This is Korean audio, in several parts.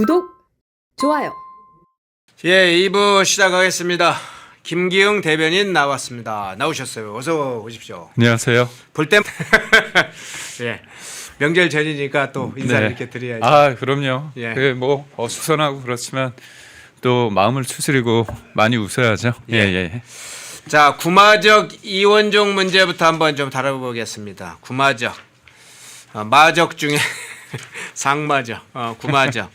구독, 좋아요. 예, 2부 시작하겠습니다. 김기흥 대변인 나왔습니다. 나오셨어요. 어서 오십시오. 안녕하세요. 볼 때 예, 명절 전이니까 또 인사를 이렇게 드려야죠. 아, 그럼요. 예. 뭐 어수선하고 그렇지만 또 마음을 추스리고 많이 웃어야죠. 예. 자, 구마적 이원종 문제부터 한번 좀 다뤄보겠습니다. 구마적, 마적 중에 상마적, 구마적.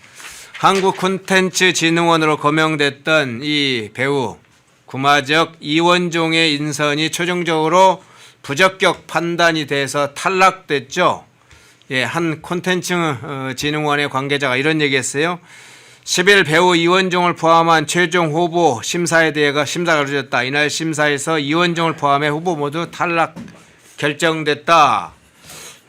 한국콘텐츠진흥원으로 거명됐던 이 배우 구마적 이원종의 인선이 최종적으로 부적격 판단이 돼서 탈락됐죠. 예, 한 콘텐츠진흥원의 관계자가 이런 얘기했어요. 10일 배우 이원종을 포함한 최종 후보 심사에 대해가 심사가 이루어졌다. 이날 심사에서 이원종을 포함해 후보 모두 탈락 결정됐다.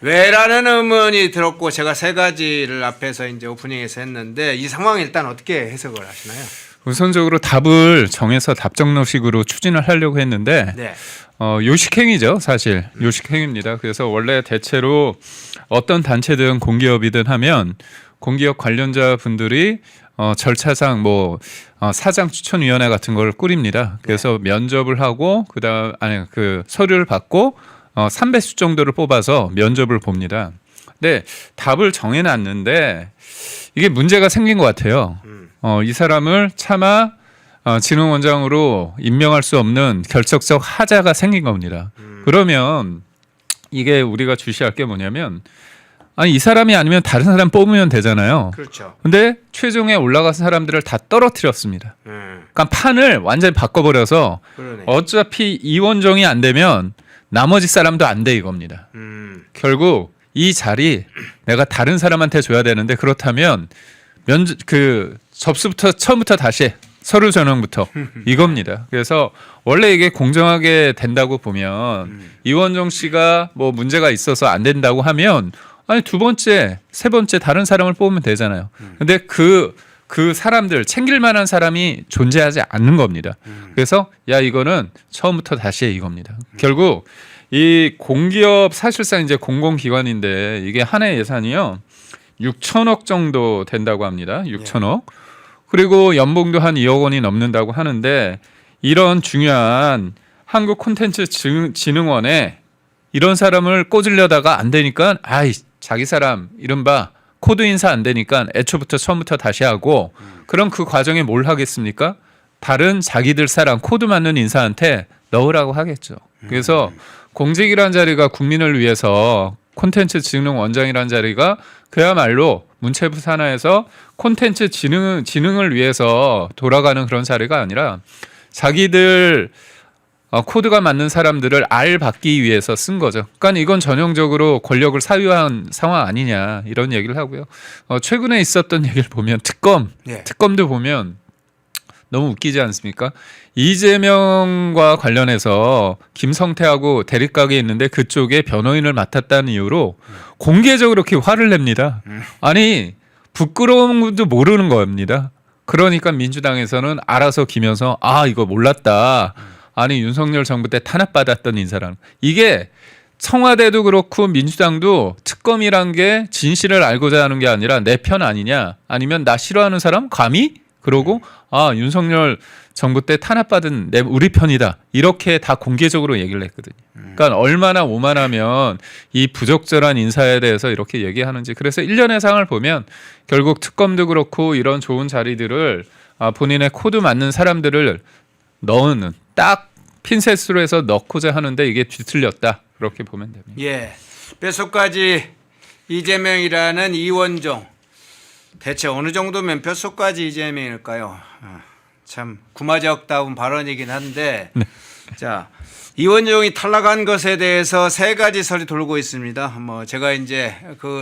왜라는 의문이 들었고 제가 세 가지를 앞에서 이제 오프닝에서 했는데 이 상황 일단 어떻게 해석을 하시나요? 우선적으로 답을 정해서 답정너식으로 추진을 하려고 했는데 네. 요식행위죠, 사실. 요식행위입니다. 그래서 원래 대체로 어떤 단체든 공기업이든 하면 공기업 관련자 분들이 절차상 사장 추천위원회 같은 걸 꾸립니다. 그래서 면접을 하고 그 서류를 받고 3배수 정도를 뽑아서 면접을 봅니다. 근데 답을 정해놨는데 이게 문제가 생긴 것 같아요. 이 사람을 차마 진흥원장으로 임명할 수 없는 결정적 하자가 생긴 겁니다. 그러면 이게 우리가 주시할 게 뭐냐면 이 사람이 아니면 다른 사람 뽑으면 되잖아요. 그렇죠. 근데 최종에 올라간 사람들을 다 떨어뜨렸습니다. 그러니까 판을 완전히 바꿔버려서 그러네. 어차피 이원종이 안 되면 나머지 사람도 안 돼 이겁니다. 결국 이 자리 내가 다른 사람한테 줘야 되는데 그렇다면 접수부터 처음부터 다시 해. 서류 전형부터 이겁니다. 그래서 원래 이게 공정하게 된다고 보면 이원종 씨가 문제가 있어서 안 된다고 하면 두 번째, 세 번째 다른 사람을 뽑으면 되잖아요. 근데 그 사람들 챙길 만한 사람이 존재하지 않는 겁니다. 그래서 이거는 처음부터 다시 해 이겁니다. 결국 이 공기업 사실상 이제 공공기관인데 이게 한 해 예산이요 6천억 정도 된다고 합니다. 6천억. 그리고 연봉도 한 2억 원이 넘는다고 하는데 이런 중요한 한국 콘텐츠 진흥원에 이런 사람을 꽂으려다가 안 되니까 자기 사람 이른바 코드 인사 안 되니까 애초부터 처음부터 다시 하고 그럼 그 과정에 뭘 하겠습니까? 다른 자기들 사람 코드 맞는 인사한테 넣으라고 하겠죠. 그래서 공직이라는 자리가 국민을 위해서 콘텐츠 진흥원장이라는 자리가 그야말로 문체부 산하에서 콘텐츠 진흥을 위해서 돌아가는 그런 자리가 아니라 자기들 코드가 맞는 사람들을 받기 위해서 쓴 거죠. 그러니까 이건 전형적으로 권력을 사유한 상황 아니냐 이런 얘기를 하고요. 최근에 있었던 얘기를 보면 특검도 보면 너무 웃기지 않습니까? 이재명과 관련해서 김성태하고 대립각이 있는데 그쪽에 변호인을 맡았다는 이유로 공개적으로 이렇게 화를 냅니다. 부끄러운 것도 모르는 겁니다. 그러니까 민주당에서는 알아서 기면서 이거 몰랐다. 윤석열 정부 때 탄압받았던 인사라는. 이게 청와대도 그렇고 민주당도 특검이란 게 진실을 알고자 하는 게 아니라 내 편 아니냐 아니면 나 싫어하는 사람 감히? 그러고 윤석열 정부 때 탄압받은 우리 편이다. 이렇게 다 공개적으로 얘기를 했거든요. 그러니까 얼마나 오만하면 이 부적절한 인사에 대해서 이렇게 얘기하는지. 그래서 1년의 상을 보면 결국 특검도 그렇고 이런 좋은 자리들을 본인의 코드 맞는 사람들을 넣는 딱 핀셋으로 해서 넣고자 하는데 이게 뒤틀렸다. 그렇게 보면 됩니다. 예, 뼛속까지 이재명이라는 이원종. 대체 어느 정도면 뼛속까지 이재명일까요? 참 구마적다운 발언이긴 한데 네. 자, 이원종이 탈락한 것에 대해서 세 가지 설이 돌고 있습니다. 제가 이제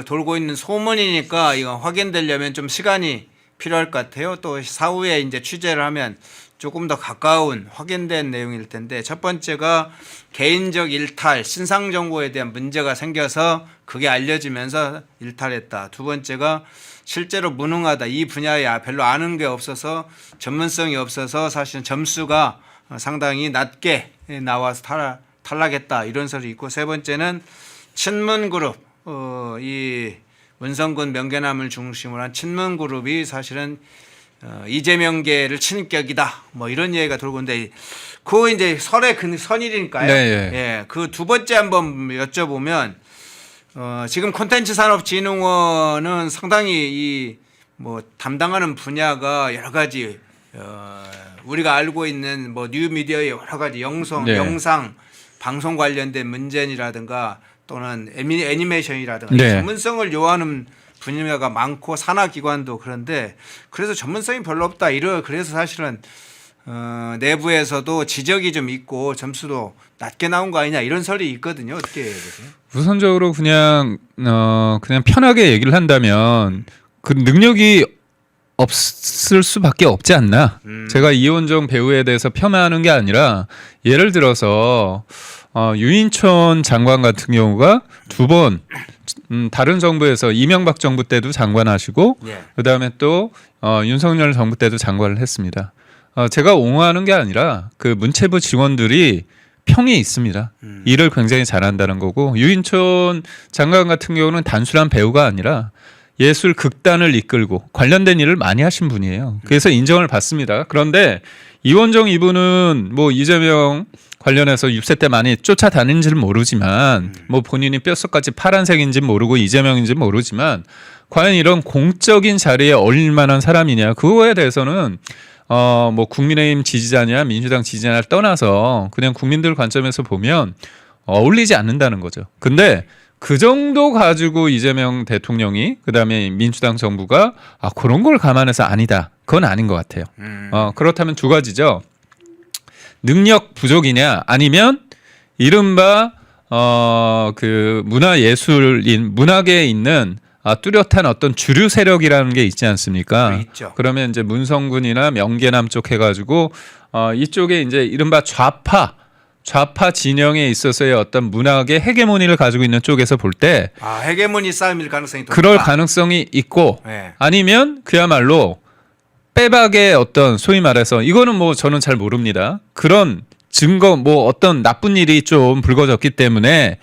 돌고 있는 소문이니까 이거 확인되려면 좀 시간이 필요할 것 같아요. 또 사후에 이제 취재를 하면 조금 더 가까운 확인된 내용일 텐데 첫 번째가 개인적 일탈, 신상 정보에 대한 문제가 생겨서 그게 알려지면서 일탈했다. 두 번째가 실제로 무능하다. 이 분야에 별로 아는 게 없어서 전문성이 없어서 사실은 점수가 상당히 낮게 나와서 탈락했다. 이런 설이 있고 세 번째는 친문그룹 이 문성근 명계남을 중심으로 한 친문 그룹이 사실은 이재명계를 치는 격이다. 뭐 이런 얘기가 돌고 있는데 그거 이제 설의 선일이니까요. 네, 예. 예, 그 두 번째 한번 여쭤보면 지금 콘텐츠 산업진흥원은 상당히 이 뭐 담당하는 분야가 여러 가지 우리가 알고 있는 뭐 뉴미디어의 여러 가지 네. 영상 방송 관련된 문제이라든가 또는 애니메이션이라든가 네. 전문성을 요하는 분야가 많고 산하기관도 그런데 그래서 전문성이 별로 없다. 그래서 사실은 내부에서도 지적이 좀 있고 점수도 낮게 나온 거 아니냐 이런 설이 있거든요. 어떻게 보세요? 우선적으로 그냥 편하게 얘기를 한다면 그 능력이 없을 수밖에 없지 않나. 제가 이원정 배우에 대해서 폄하하는 게 아니라 예를 들어서 유인촌 장관 같은 경우가 두 번 다른 정부에서 이명박 정부 때도 장관하시고 예. 그다음에 또 윤석열 정부 때도 장관을 했습니다. 제가 옹호하는 게 아니라 그 문체부 직원들이 평이 있습니다. 일을 굉장히 잘한다는 거고 유인촌 장관 같은 경우는 단순한 배우가 아니라 예술 극단을 이끌고 관련된 일을 많이 하신 분이에요. 그래서 인정을 받습니다. 그런데 이원정 이분은 뭐 이재명 관련해서 6세 때 많이 쫓아다니는지는 모르지만 뭐 본인이 뼛속까지 파란색인지 모르고 이재명인지 모르지만 과연 이런 공적인 자리에 어울릴 만한 사람이냐 그거에 대해서는 뭐 국민의힘 지지자냐 민주당 지지자냐를 떠나서 그냥 국민들 관점에서 보면 어울리지 않는다는 거죠. 근데 그 정도 가지고 이재명 대통령이 그다음에 민주당 정부가 그런 걸 감안해서 아니다. 그건 아닌 것 같아요. 그렇다면 두 가지죠. 능력 부족이냐 아니면 이른바 그 문화예술인 문학에 있는 뚜렷한 어떤 주류 세력이라는 게 있지 않습니까? 있죠. 그러면 이제 문성군이나 명계남 쪽 해가지고 이쪽에 이제 이른바 좌파 진영에 있어서의 어떤 문학의 헤게모니를 가지고 있는 쪽에서 볼 때 헤게모니 싸움일 가능성이 더 그럴 높다. 가능성이 있고 네. 아니면 그야말로 빼박의 어떤 소위 말해서 이거는 뭐 저는 잘 모릅니다. 그런 증거 뭐 어떤 나쁜 일이 좀 불거졌기 때문에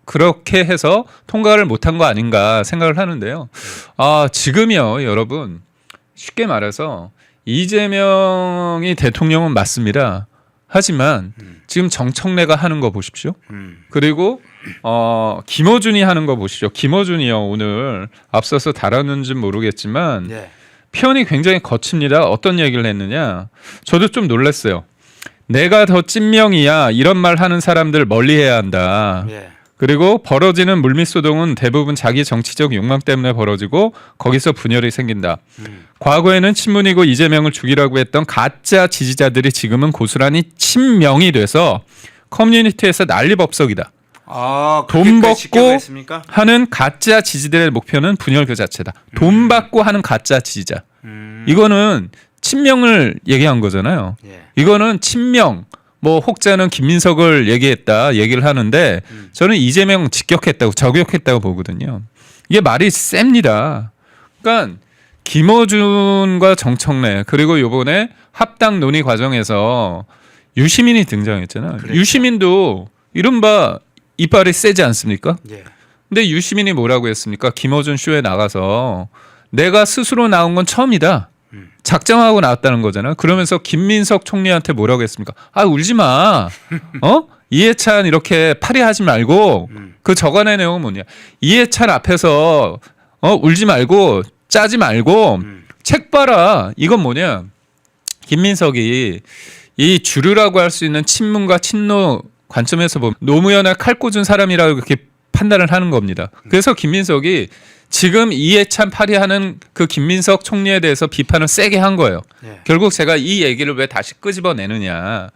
그렇게 해서 통과를 못한 거 아닌가 생각을 하는데요. 지금이요 여러분 쉽게 말해서 이재명이 대통령은 맞습니다. 하지만 지금 정청래가 하는 거 보십시오. 그리고 김어준이 하는 거 보시죠. 김어준이요 오늘 앞서서 다뤘는지 모르겠지만 네. 표현이 굉장히 거칩니다. 어떤 얘기를 했느냐. 저도 좀 놀랐어요. 내가 더 찐명이야 이런 말 하는 사람들 멀리해야 한다. 예. 그리고 벌어지는 물밑소동은 대부분 자기 정치적 욕망 때문에 벌어지고 거기서 분열이 생긴다. 과거에는 친문이고 이재명을 죽이라고 했던 가짜 지지자들이 지금은 고스란히 친명이 돼서 커뮤니티에서 난리법석이다. 돈 받고 하는 가짜 지지들의 목표는 분열 그 자체다. 돈 받고 하는 가짜 지지자. 이거는 친명을 얘기한 거잖아요. 예. 이거는 친명. 뭐 혹자는 김민석을 얘기를 하는데 저는 이재명 직격했다고 저격했다고 보거든요. 이게 말이 셉니다. 그러니까 김어준과 정청래 그리고 요번에 합당 논의 과정에서 유시민이 등장했잖아요. 그랬죠. 유시민도 이른바 이빨이 세지 않습니까? 예. 근데 유시민이 뭐라고 했습니까? 김어준 쇼에 나가서 내가 스스로 나온 건 처음이다. 작정하고 나왔다는 거잖아요. 그러면서 김민석 총리한테 뭐라고 했습니까? 울지 마. 이해찬 이렇게 파리하지 말고 그 저간의 내용은 뭐냐? 이해찬 앞에서 울지 말고 짜지 말고 책 봐라. 이건 뭐냐? 김민석이 이 주류라고 할 수 있는 친문과 친노 관점에서 보면 노무현을 칼 꽂은 사람이라고 그렇게 판단을 하는 겁니다. 그래서 김민석이 지금 이해찬 파리하는 그 김민석 총리에 대해서 비판을 세게 한 거예요. 예. 결국 제가 이 얘기를 왜 다시 끄집어내느냐.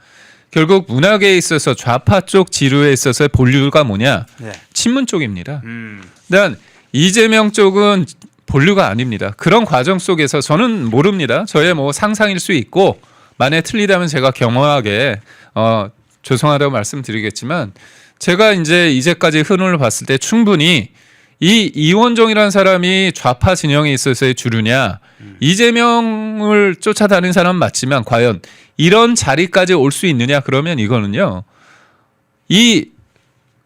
결국 문학에 있어서 좌파 쪽 지류에 있어서의 본류가 뭐냐. 예. 친문 쪽입니다. 일단 이재명 쪽은 본류가 아닙니다. 그런 과정 속에서 저는 모릅니다. 저의 뭐 상상일 수 있고 만에 틀리다면 제가 경허하게 죄송하다고 말씀드리겠지만 제가 이제까지 흐름을 봤을 때 충분히 이 이원정이라는 사람이 좌파 진영에 있어서의 주류냐 이재명을 쫓아다니는 사람은 맞지만 과연 이런 자리까지 올 수 있느냐 그러면 이거는요 이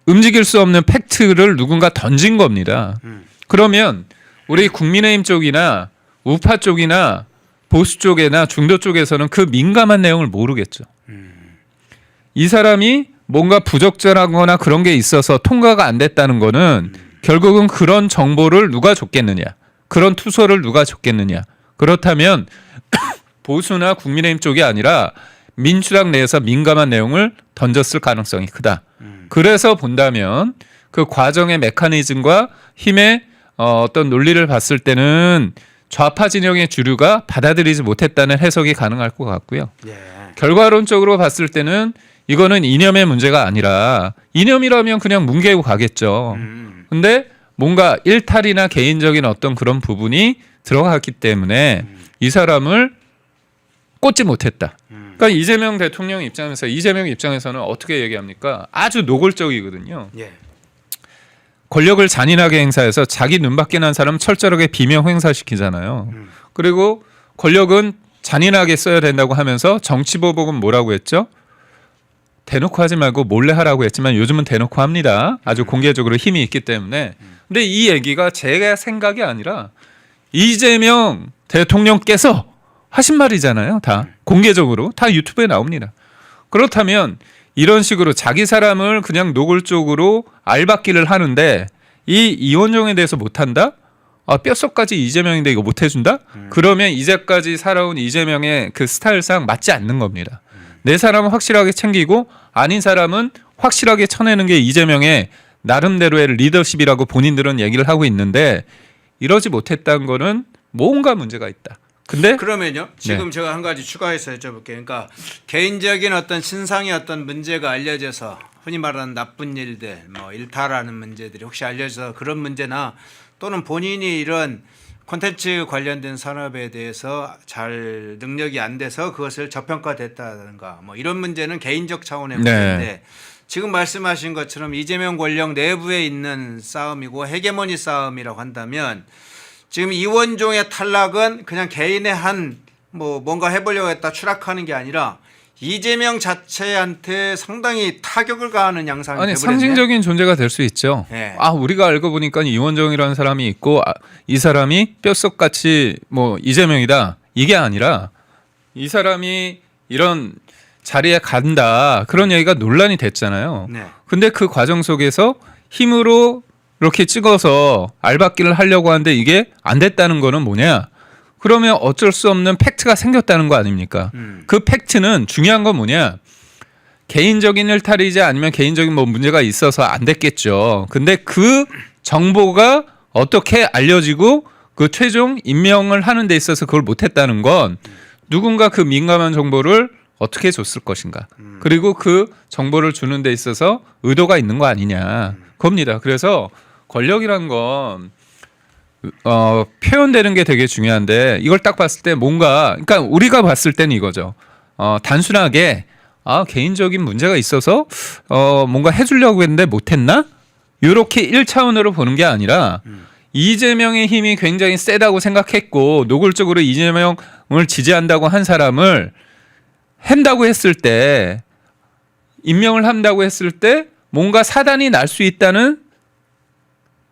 움직일 수 없는 팩트를 누군가 던진 겁니다. 그러면 우리 국민의힘 쪽이나 우파 쪽이나 보수 쪽이나 중도 쪽에서는 그 민감한 내용을 모르겠죠. 이 사람이 뭔가 부적절하거나 그런 게 있어서 통과가 안 됐다는 거는 결국은 그런 정보를 누가 줬겠느냐. 그런 투서를 누가 줬겠느냐. 그렇다면 보수나 국민의힘 쪽이 아니라 민주당 내에서 민감한 내용을 던졌을 가능성이 크다. 그래서 본다면 그 과정의 메커니즘과 힘의 어떤 논리를 봤을 때는 좌파 진영의 주류가 받아들이지 못했다는 해석이 가능할 것 같고요. 예. 결과론적으로 봤을 때는 이거는 이념의 문제가 아니라 이념이라면 그냥 뭉개고 가겠죠. 근데 뭔가 일탈이나 개인적인 어떤 그런 부분이 들어갔기 때문에 이 사람을 꽂지 못했다. 그러니까 이재명 대통령 입장에서 이재명 입장에서는 어떻게 얘기합니까? 아주 노골적이거든요. 예. 권력을 잔인하게 행사해서 자기 눈밖에 난 사람 철저하게 비명 행사시키잖아요. 그리고 권력은 잔인하게 써야 된다고 하면서 정치보복은 뭐라고 했죠? 대놓고 하지 말고 몰래 하라고 했지만 요즘은 대놓고 합니다. 아주 공개적으로 힘이 있기 때문에. 근데 이 얘기가 제 생각이 아니라 이재명 대통령께서 하신 말이잖아요. 다 공개적으로 다 유튜브에 나옵니다. 그렇다면 이런 식으로 자기 사람을 그냥 노골적으로 알박기를 하는데 이 이원종에 대해서 못한다? 아, 뼛속까지 이재명인데 이거 못해준다? 그러면 이제까지 살아온 이재명의 그 스타일상 맞지 않는 겁니다. 내 사람은 확실하게 챙기고 아닌 사람은 확실하게 쳐내는 게 이재명의 나름대로의 리더십이라고 본인들은 얘기를 하고 있는데 이러지 못했다는 거는 뭔가 문제가 있다. 근데 그러면요. 지금 제가 한 가지 추가해서 여쭤볼게요. 그러니까 개인적인 어떤 신상의 어떤 문제가 알려져서 흔히 말하는 나쁜 일들, 뭐 일탈하는 문제들이 혹시 알려져서 그런 문제나 또는 본인이 이런 콘텐츠 관련된 산업에 대해서 잘 능력이 안 돼서 그것을 저평가됐다든가 뭐 이런 문제는 개인적 차원의 문제인데 지금 말씀하신 것처럼 이재명 권력 내부에 있는 싸움이고 헤게모니 싸움이라고 한다면 지금 이원종의 탈락은 그냥 개인의 한 뭐 뭔가 해보려고 했다 추락하는 게 아니라 이재명 자체한테 상당히 타격을 가하는 양상이 아니 되버렸네. 상징적인 존재가 될 수 있죠. 네. 아 우리가 알고 보니까 이원정이라는 사람이 있고 이 사람이 뼛속같이 뭐 이재명이다 이게 아니라 이 사람이 이런 자리에 간다 그런 얘기가 논란이 됐잖아요. 네. 근데 그 과정 속에서 힘으로 이렇게 찍어서 알박기를 하려고 하는데 이게 안 됐다는 거는 뭐냐? 그러면 어쩔 수 없는 팩트가 생겼다는 거 아닙니까? 그 팩트는 중요한 건 뭐냐? 개인적인 일탈이지 아니면 개인적인 뭐 문제가 있어서 안 됐겠죠. 근데 그 정보가 어떻게 알려지고 그 최종 임명을 하는 데 있어서 그걸 못했다는 건 누군가 그 민감한 정보를 어떻게 줬을 것인가. 그리고 그 정보를 주는 데 있어서 의도가 있는 거 아니냐. 겁니다. 그래서 권력이란 건 표현되는 게 되게 중요한데 이걸 딱 봤을 때 뭔가 그러니까 우리가 봤을 때는 이거죠. 단순하게 개인적인 문제가 있어서 뭔가 해주려고 했는데 못했나? 이렇게 1차원으로 보는 게 아니라 이재명의 힘이 굉장히 세다고 생각했고 노골적으로 이재명을 지지한다고 한 사람을 한다고 했을 때 임명을 한다고 했을 때 뭔가 사단이 날 수 있다는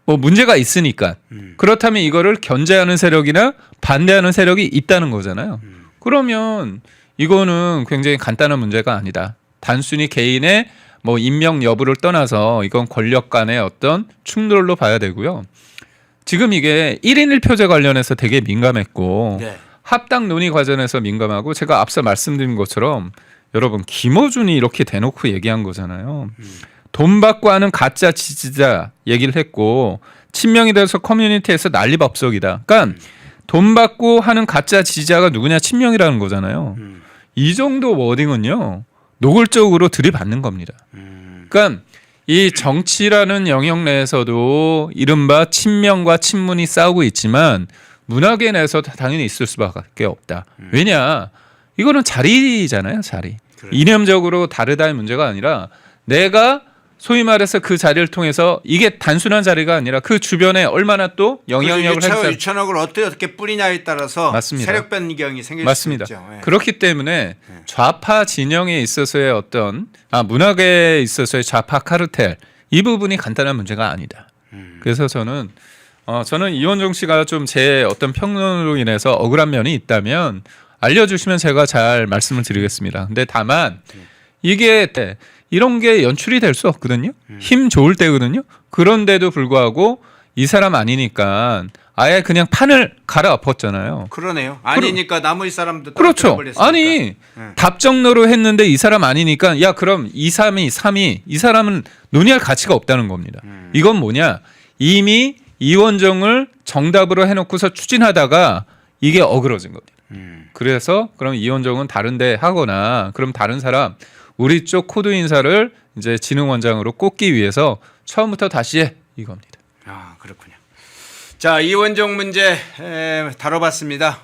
뭐 문제가 있으니까 그렇다면 이거를 견제하는 세력이나 반대하는 세력이 있다는 거잖아요. 그러면 이거는 굉장히 간단한 문제가 아니다. 단순히 개인의 뭐 임명 여부를 떠나서 이건 권력 간의 어떤 충돌로 봐야 되고요. 지금 이게 1인 1표제 관련해서 되게 민감했고 네. 합당 논의 과정에서 민감하고 제가 앞서 말씀드린 것처럼 여러분 김어준이 이렇게 대놓고 얘기한 거잖아요. 돈 받고 하는 가짜 지지자 얘기를 했고 친명이 돼서 커뮤니티에서 난리법석이다. 그러니까 돈 받고 하는 가짜 지지자가 누구냐 친명이라는 거잖아요. 이 정도 워딩은요 노골적으로 들이받는 겁니다. 그러니까 이 정치라는 영역 내에서도 이른바 친명과 친문이 싸우고 있지만 문화계 내에서 당연히 있을 수밖에 없다. 왜냐 이거는 자리잖아요. 자리. 그렇죠. 이념적으로 다르다의 문제가 아니라 내가 소위 말해서 그 자리를 통해서 이게 단순한 자리가 아니라 그 주변에 얼마나 또 영향력을 행사 유천억을 어떻게 뿌리냐에 따라서 맞습니다. 세력 변경이 생길 맞습니다. 수 있죠. 예. 그렇기 때문에 좌파 진영에 있어서의 어떤 문학에 있어서의 좌파 카르텔 이 부분이 간단한 문제가 아니다. 그래서 저는 저는 이원종 씨가 좀 제 어떤 평론으로 인해서 억울한 면이 있다면 알려주시면 제가 잘 말씀을 드리겠습니다. 근데 다만 이게 이런 게 연출이 될 수 없거든요. 힘 좋을 때거든요. 그런데도 불구하고 이 사람 아니니까 아예 그냥 판을 갈아엎었잖아요. 그러네요. 아니니까 나머지 사람도 그렇죠. 떨어뜨려버렸으니까. 아니 답정너로 했는데 이 사람 아니니까 야 그럼 2, 3위, 3위 이 사람은 논의할 가치가 없다는 겁니다. 이건 뭐냐 이미 이원정을 정답으로 해놓고서 추진하다가 이게 어그러진 겁니다. 그래서 그럼 이원정은 다른데 하거나 그럼 다른 사람 우리 쪽 코드 인사를 이제 진흥원장으로 꼽기 위해서 처음부터 다시 해 이겁니다. 아 그렇군요. 자 이원정 문제 다뤄봤습니다.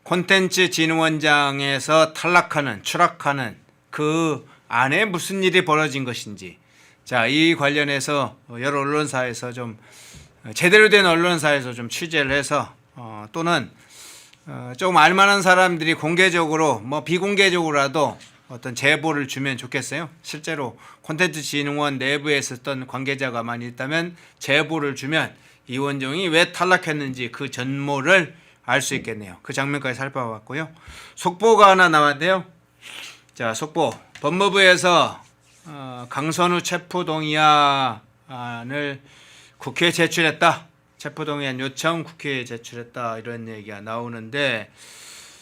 콘텐츠 진흥원장에서 탈락하는 추락하는 그 안에 무슨 일이 벌어진 것인지 자 이 관련해서 여러 언론사에서 좀 제대로 된 언론사에서 좀 취재를 해서 또는 조금 알만한 사람들이 공개적으로 뭐 비공개적으로라도 어떤 제보를 주면 좋겠어요. 실제로 콘텐츠 진흥원 내부에 있었던 관계자가 많이 있다면 제보를 주면 이원정이 왜 탈락했는지 그 전모를 알 수 있겠네요. 그 장면까지 살펴봤고요. 속보가 하나 나왔는데요. 자, 속보. 법무부에서 강선우 체포동의안을 국회에 제출했다. 체포동의안 요청 국회에 제출했다. 이런 얘기가 나오는데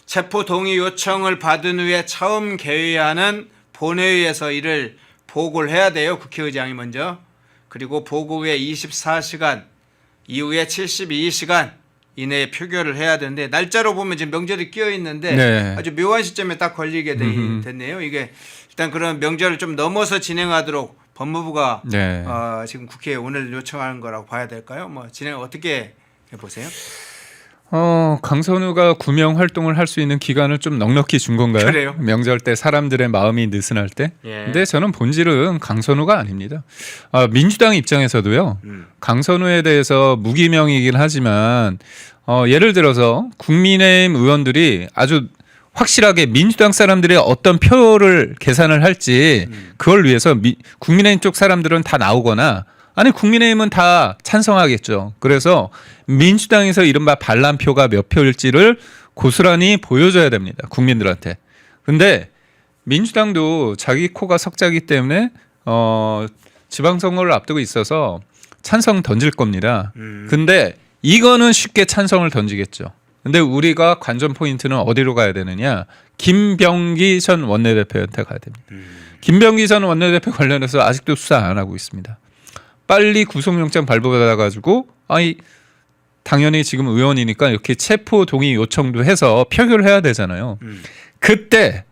체포동의 요청을 받은 후에 처음 개의하는 본회의에서 이를 보고를 해야 돼요. 국회의장이 먼저. 그리고 보고 후에 24시간 이후에 72시간 이내에 표결을 해야 되는데 날짜로 보면 지금 명절이 끼어 있는데 네. 아주 묘한 시점에 딱 걸리게 됐네요. 이게 일단 그런 명절을 좀 넘어서 진행하도록 법무부가 네. 지금 국회에 오늘 요청하는 거라고 봐야 될까요? 뭐 진행 어떻게 보세요? 강선우가 구명 활동을 할 수 있는 기간을 좀 넉넉히 준 건가요? 그래요? 명절 때 사람들의 마음이 느슨할 때. 예. 근데 저는 본질은 강선우가 아닙니다. 민주당 입장에서도요. 강선우에 대해서 무기명이긴 하지만 예를 들어서 국민의힘 의원들이 아주 확실하게 민주당 사람들이 어떤 표를 계산을 할지 그걸 위해서 국민의힘 쪽 사람들은 다 나오거나 아니 국민의힘은 다 찬성하겠죠. 그래서 민주당에서 이른바 반란표가 몇 표일지를 고스란히 보여줘야 됩니다. 국민들한테. 근데 민주당도 자기 코가 석자기 때문에 지방선거를 앞두고 있어서 찬성 던질 겁니다. 근데 이거는 쉽게 찬성을 던지겠죠. 근데 우리가 관전 포인트는 어디로 가야 되느냐? 김병기 전 원내대표한테 가야 됩니다. 김병기 전 원내대표 관련해서 아직도 수사 안 하고 있습니다. 빨리 구속영장 발부받아가지고 당연히 지금 의원이니까 이렇게 체포 동의 요청도 해서 표결을 해야 되잖아요. 그때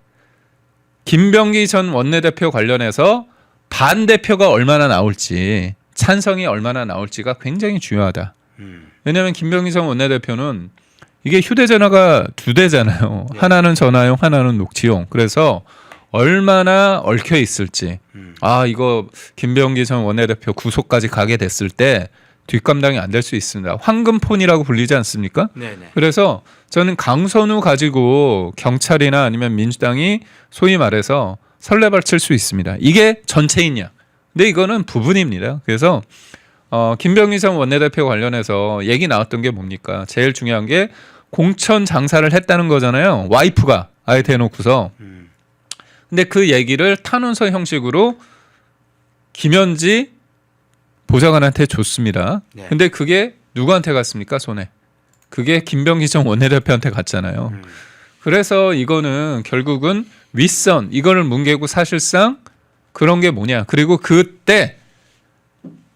김병기 전 원내대표 관련해서 반대표가 얼마나 나올지 찬성이 얼마나 나올지가 굉장히 중요하다. 왜냐하면 김병기 전 원내대표는 이게 휴대전화가 2대잖아요. 네. 하나는 전화용, 하나는 녹취용. 그래서 얼마나 얽혀 있을지. 이거 김병기 전 원내대표 구속까지 가게 됐을 때 뒷감당이 안 될 수 있습니다. 황금폰이라고 불리지 않습니까? 네네. 그래서 저는 강선우 가지고 경찰이나 아니면 민주당이 소위 말해서 설레발 칠 수 있습니다. 이게 전체이냐. 근데 이거는 부분입니다. 그래서 김병기 전 원내대표 관련해서 얘기 나왔던 게 뭡니까? 제일 중요한 게 공천 장사를 했다는 거잖아요. 와이프가 아예 대놓고서. 근데 그 얘기를 탄원서 형식으로 김현지 보좌관한테 줬습니다. 네. 근데 그게 누구한테 갔습니까? 손에. 그게 김병기 전 원내대표한테 갔잖아요. 그래서 이거는 결국은 윗선 이거를 뭉개고 사실상 그런 게 뭐냐. 그리고 그때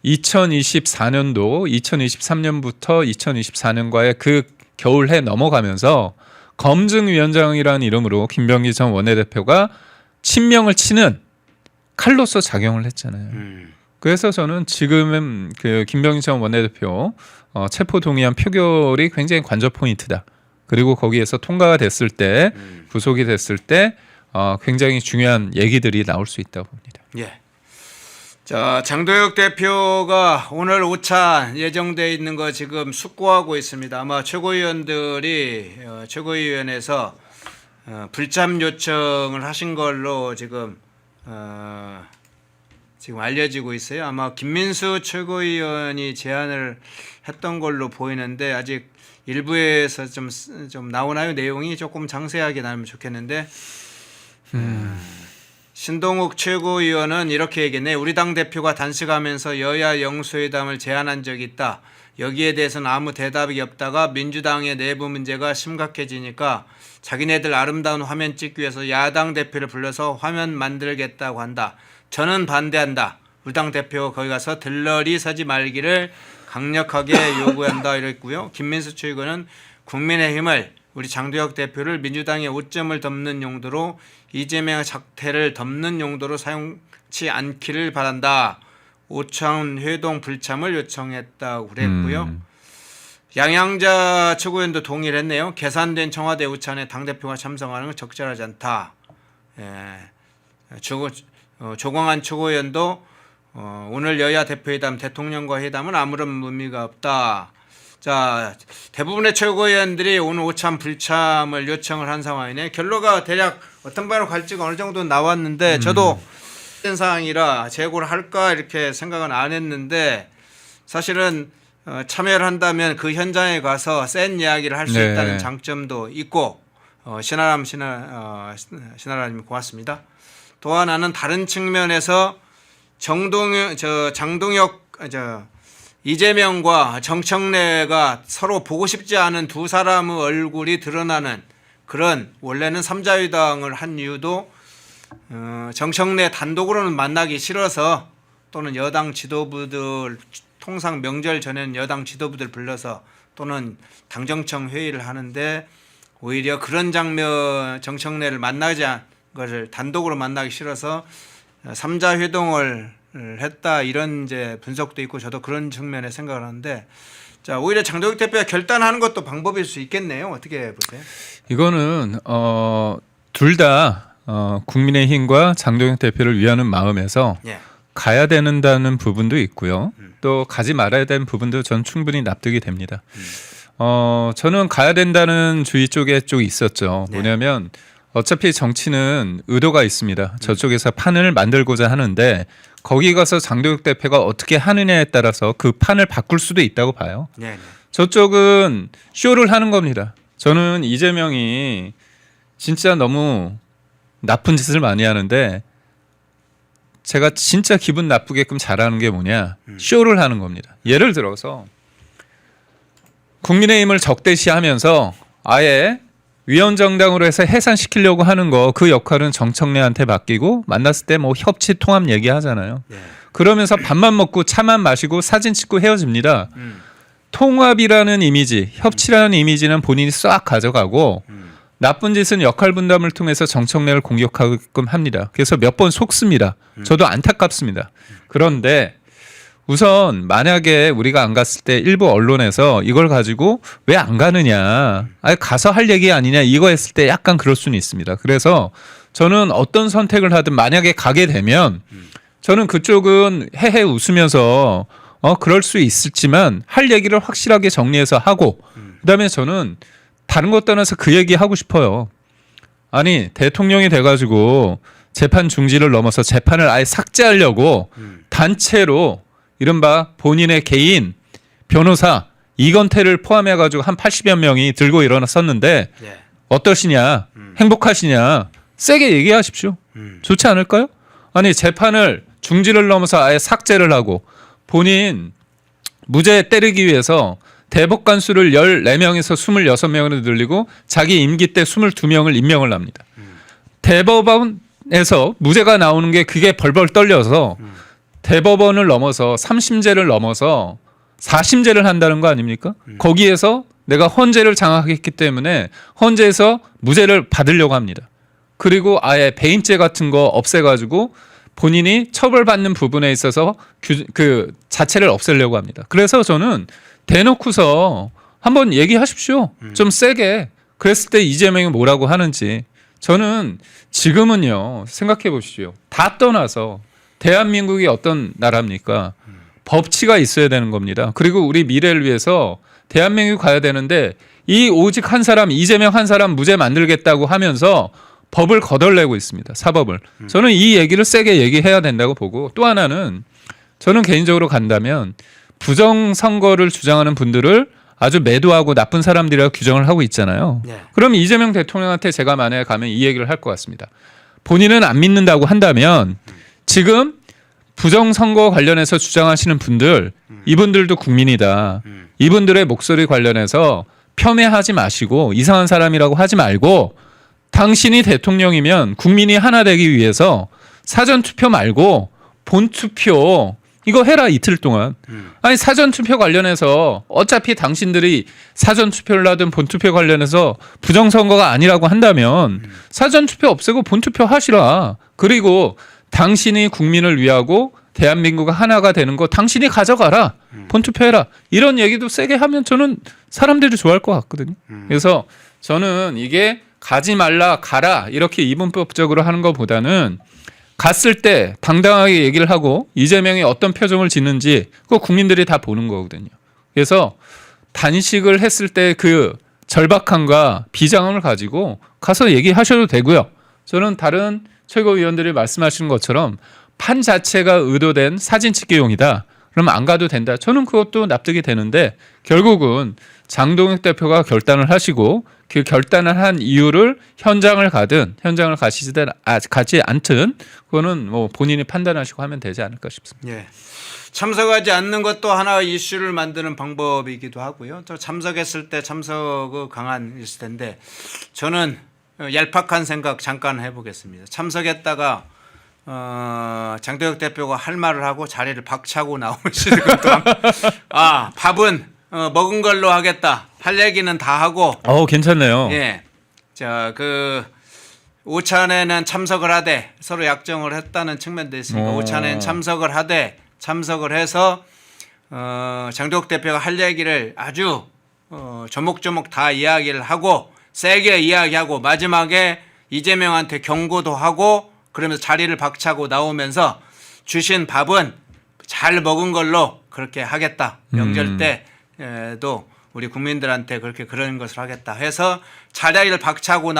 2024년도 2023년부터 2024년과의 그 겨울해 넘어가면서 검증위원장이라는 이름으로 김병기 전 원내대표가 친명을 치는 칼로서 작용을 했잖아요. 그래서 저는 지금은 그 김병기 전 원내대표 체포 동의안 표결이 굉장히 관전 포인트다. 그리고 거기에서 통과가 됐을 때 구속이 됐을 때 굉장히 중요한 얘기들이 나올 수 있다고 봅니다. 예. 자, 장도혁 대표가 오늘 오찬 예정돼 있는 거 지금 숙고하고 있습니다. 아마 최고위원들이 최고위원회에서 불참 요청을 하신 걸로 지금 지금 알려지고 있어요. 아마 김민수 최고위원이 제안을 했던 걸로 보이는데 아직 일부에서 좀 나오나요? 내용이 조금 장세하게 나오면 좋겠는데 신동욱 최고위원은 이렇게 얘기했네. 우리 당 대표가 단식하면서 여야 영수회담을 제안한 적이 있다. 여기에 대해서는 아무 대답이 없다가 민주당의 내부 문제가 심각해지니까 자기네들 아름다운 화면 찍기 위해서 야당 대표를 불러서 화면 만들겠다고 한다. 저는 반대한다. 우리 당 대표 거기 가서 들러리 서지 말기를 강력하게 요구한다 이랬고요. 김민수 최고는 국민의힘을 우리 장도혁 대표를 민주당의 오점을 덮는 용도로 이재명의 작태를 덮는 용도로 사용치 않기를 바란다. 5차원 회동 불참을 요청했다고 그랬고요. 양양자 최고위원도 동의를 했네요. 계산된 청와대 우찬에 당대표가 참석하는 건 적절하지 않다. 조광한 최고위원도 오늘 여야 대표회담 대통령과 회담은 아무런 의미가 없다. 자, 대부분의 최고위원들이 오늘 오참 불참을 요청을 한 상황이네. 결론가 대략 어떤 방향으로 갈지가 어느 정도 나왔는데 저도 사항이라 재고를 할까 이렇게 생각은 안 했는데 사실은 참여를 한다면 그 현장에 가서 센 이야기를 할 수 네. 있다는 장점도 있고 신하람님 고맙습니다. 또 하나는 다른 측면에서 이재명과 정청래가 서로 보고 싶지 않은 두 사람의 얼굴이 드러나는 그런 원래는 삼자회담을 한 이유도 정청래 단독으로는 만나기 싫어서 또는 여당 지도부들 통상 명절 전에는 여당 지도부들 불러서 또는 당정청 회의를 하는데 오히려 그런 장면 정청래를 만나지 않은 것을 단독으로 만나기 싫어서 삼자 회동을 했다 이런 이제 분석도 있고 저도 그런 측면에 생각을 하는데 자 오히려 장도혁 대표가 결단하는 것도 방법일 수 있겠네요. 어떻게 보세요? 이거는 둘 다 국민의힘과 장도혁 대표를 위하는 마음에서 예. 가야 된다는 부분도 있고요. 또 가지 말아야 되는 부분도 전 충분히 납득이 됩니다. 저는 가야 된다는 주의 쪽에 쪽 있었죠. 네. 뭐냐면 어차피 정치는 의도가 있습니다. 저쪽에서 판을 만들고자 하는데 거기 가서 장도혁 대표가 어떻게 하느냐에 따라서 그 판을 바꿀 수도 있다고 봐요. 네. 저쪽은 쇼를 하는 겁니다. 저는 이재명이 진짜 너무 나쁜 짓을 많이 하는데 제가 진짜 기분 나쁘게끔 잘하는 게 뭐냐 쇼를 하는 겁니다. 예를 들어서 국민의힘을 적대시하면서 아예 위원정당으로 해서 해산시키려고 하는 거 그 역할은 정청래한테 맡기고 만났을 때 뭐 협치 통합 얘기하잖아요. 네. 그러면서 밥만 먹고 차만 마시고 사진 찍고 헤어집니다. 통합이라는 이미지, 협치라는 이미지는 본인이 싹 가져가고 나쁜 짓은 역할 분담을 통해서 정청래를 공격하게끔 합니다. 그래서 몇 번 속습니다. 저도 안타깝습니다. 그런데 우선 만약에 우리가 안 갔을 때 일부 언론에서 이걸 가지고 왜 안 가느냐, 아니 가서 할 얘기 아니냐 이거 했을 때 약간 그럴 수는 있습니다. 그래서 저는 어떤 선택을 하든 만약에 가게 되면 저는 그쪽은 헤헤 웃으면서 그럴 수 있을지만 할 얘기를 확실하게 정리해서 하고 그다음에 저는 다른 것 떠나서 그 얘기 하고 싶어요. 아니 대통령이 돼가지고 재판 중지를 넘어서 재판을 아예 삭제하려고 단체로 이른바 본인의 개인 변호사 이건태를 포함해가지고 한 80여 명이 들고 일어났었는데 네. 어떠시냐 행복하시냐 세게 얘기하십시오. 좋지 않을까요? 아니 재판을 중지를 넘어서 아예 삭제를 하고 본인 무죄 때리기 위해서 대법관 수를 14명에서 26명으로 늘리고 자기 임기 때 22명을 임명을 합니다. 대법원에서 무죄가 나오는 게 그게 벌벌 떨려서 대법원을 넘어서 3심제를 넘어서 4심제를 한다는 거 아닙니까? 거기에서 내가 헌재를 장악했기 때문에 헌재에서 무죄를 받으려고 합니다. 그리고 아예 배임죄 같은 거 없애가지고 본인이 처벌받는 부분에 있어서 그 자체를 없애려고 합니다. 그래서 저는 대놓고서 한번 얘기하십시오. 좀 세게. 그랬을 때 이재명이 뭐라고 하는지. 저는 지금은요. 생각해 보십시오. 다 떠나서 대한민국이 어떤 나라입니까? 법치가 있어야 되는 겁니다. 그리고 우리 미래를 위해서 대한민국이 가야 되는데 이 오직 한 사람 이재명 한 사람 무죄 만들겠다고 하면서 법을 거덜내고 있습니다. 사법을. 저는 이 얘기를 세게 얘기해야 된다고 보고 또 하나는 저는 개인적으로 간다면 부정선거를 주장하는 분들을 아주 매도하고 나쁜 사람들이라고 규정을 하고 있잖아요. 네. 그럼 이재명 대통령한테 제가 만약에 가면 이 얘기를 할 것 같습니다. 본인은 안 믿는다고 한다면 지금 부정선거 관련해서 주장하시는 분들 이분들도 국민이다. 이분들의 목소리 관련해서 폄훼하지 마시고 이상한 사람이라고 하지 말고 당신이 대통령이면 국민이 하나 되기 위해서 사전투표 말고 본투표 이거 해라 이틀 동안. 아니 사전투표 관련해서 어차피 당신들이 사전투표를 하든 본투표 관련해서 부정선거가 아니라고 한다면 사전투표 없애고 본투표 하시라. 그리고 당신이 국민을 위하고 대한민국 하나가 되는 거 당신이 가져가라. 본투표해라. 이런 얘기도 세게 하면 저는 사람들이 좋아할 것 같거든요. 그래서 저는 이게 가지 말라 가라 이렇게 이분법적으로 하는 것보다는 갔을 때 당당하게 얘기를 하고 이재명이 어떤 표정을 짓는지 그거 국민들이 다 보는 거거든요. 그래서 단식을 했을 때 그 절박함과 비장함을 가지고 가서 얘기하셔도 되고요. 저는 다른 최고위원들이 말씀하시는 것처럼 판 자체가 의도된 사진 찍기용이다. 그러면 안 가도 된다. 저는 그것도 납득이 되는데 결국은 장동혁 대표가 결단을 하시고 그 결단을 한 이유를 현장을 가든 현장을 가지 않든 그거는 뭐 본인이 판단하시고 하면 되지 않을까 싶습니다. 예. 참석하지 않는 것도 하나의 이슈를 만드는 방법이기도 하고요. 또 참석했을 때 참석의 강한 있을 텐데 저는 얄팍한 생각 잠깐 해보겠습니다. 참석했다가 장동혁 대표가 할 말을 하고 자리를 박차고 나오시는 것도 밥은 먹은 걸로 하겠다. 할 얘기는 다 하고. 괜찮네요. 예. 자, 그 오찬에는 참석을 하되 서로 약정을 했다는 측면도 있으니까 오찬에는 참석을 해서 장동혁 대표가 할 얘기를 아주 조목조목 다 이야기를 하고 세게 이야기하고 마지막에 이재명한테 경고도 하고 그러면서 자리를 박차고 나오면서 주신 밥은 잘 먹은 걸로 그렇게 하겠다. 명절 때도 우리 국민들한테 그렇게 그런 것을 하겠다 해서 자리를 박차고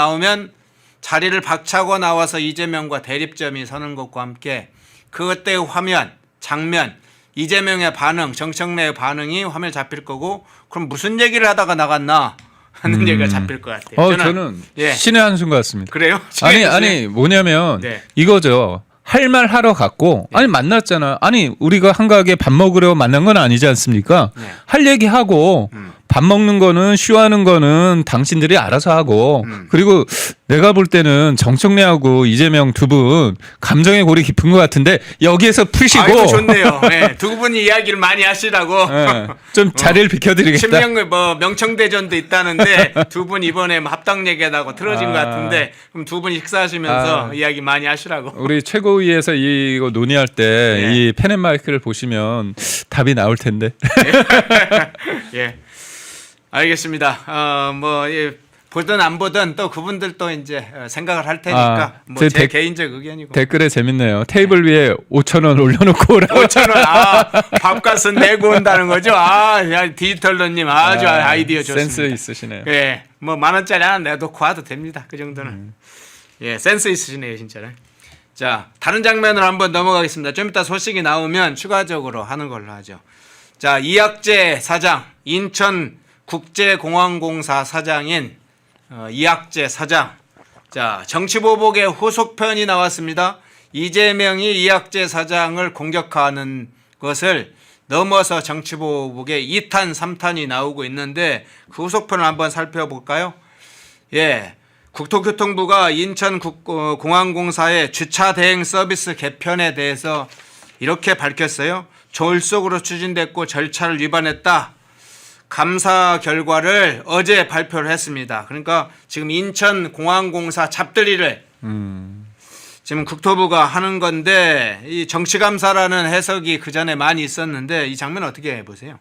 나와서 이재명과 대립점이 서는 것과 함께 그때의 화면, 장면, 이재명의 반응, 정청래의 반응이 화면에 잡힐 거고 그럼 무슨 얘기를 하다가 나갔나 하는 얘기가 잡힐 것 같아요. 저는 신의 한숨 같습니다. 그래요? 아니 뭐냐면 이거죠. 할 말 하러 갔고 아니 만났잖아. 아니 우리가 한가하게 밥 먹으러 만난 건 아니지 않습니까? 할 얘기하고 밥 먹는 거는 쇼하는 거는 당신들이 알아서 하고 그리고 내가 볼 때는 정청래하고 이재명 두 분 감정의 골이 깊은 것 같은데 여기에서 푸시고 아이고 좋네요. 네, 두 분이 이야기를 많이 하시라고 좀 자리를 비켜드리겠다. 신명 명청대전도 있다는데 두 분 이번에 합당 얘기하다고 틀어진 것 같은데 그럼 두 분이 식사하시면서 이야기 많이 하시라고. 우리 최고위에서 이거 논의할 때 이 펜앤마이크를 보시면 답이 나올 텐데. 예. 알겠습니다. 보든 안 보든 또 그분들도 이제 생각을 할 테니까 제 개인적 의견이고. 댓글에 재밌네요. 테이블 위에 5,000원 올려놓고 오라고. 5,000원. 밥값은 내고 온다는 거죠. 디지털러님 아주 아이디어 좋습니다. 센스 있으시네요. 예, 10,000원짜리 하나 내놓고 와도 됩니다. 그 정도는. 예, 센스 있으시네요, 진짜로. 자, 다른 장면으로 한번 넘어가겠습니다. 좀 이따 소식이 나오면 추가적으로 하는 걸로 하죠. 자, 이학재 사장, 인천국제공항공사 사장인 이학재 사장. 자, 정치보복의 후속편이 나왔습니다. 이재명이 이학재 사장을 공격하는 것을 넘어서 정치보복의 2탄, 3탄이 나오고 있는데 그 후속편을 한번 살펴볼까요? 예. 국토교통부가 인천공항공사의 주차 대행 서비스 개편에 대해서 이렇게 밝혔어요. 졸속으로 추진됐고 절차를 위반했다. 감사 결과를 어제 발표를 했습니다. 그러니까 지금 인천공항공사 잡들이를 지금 국토부가 하는 건데 이 정치감사라는 해석이 그 전에 많이 있었는데 이 장면 어떻게 보세요?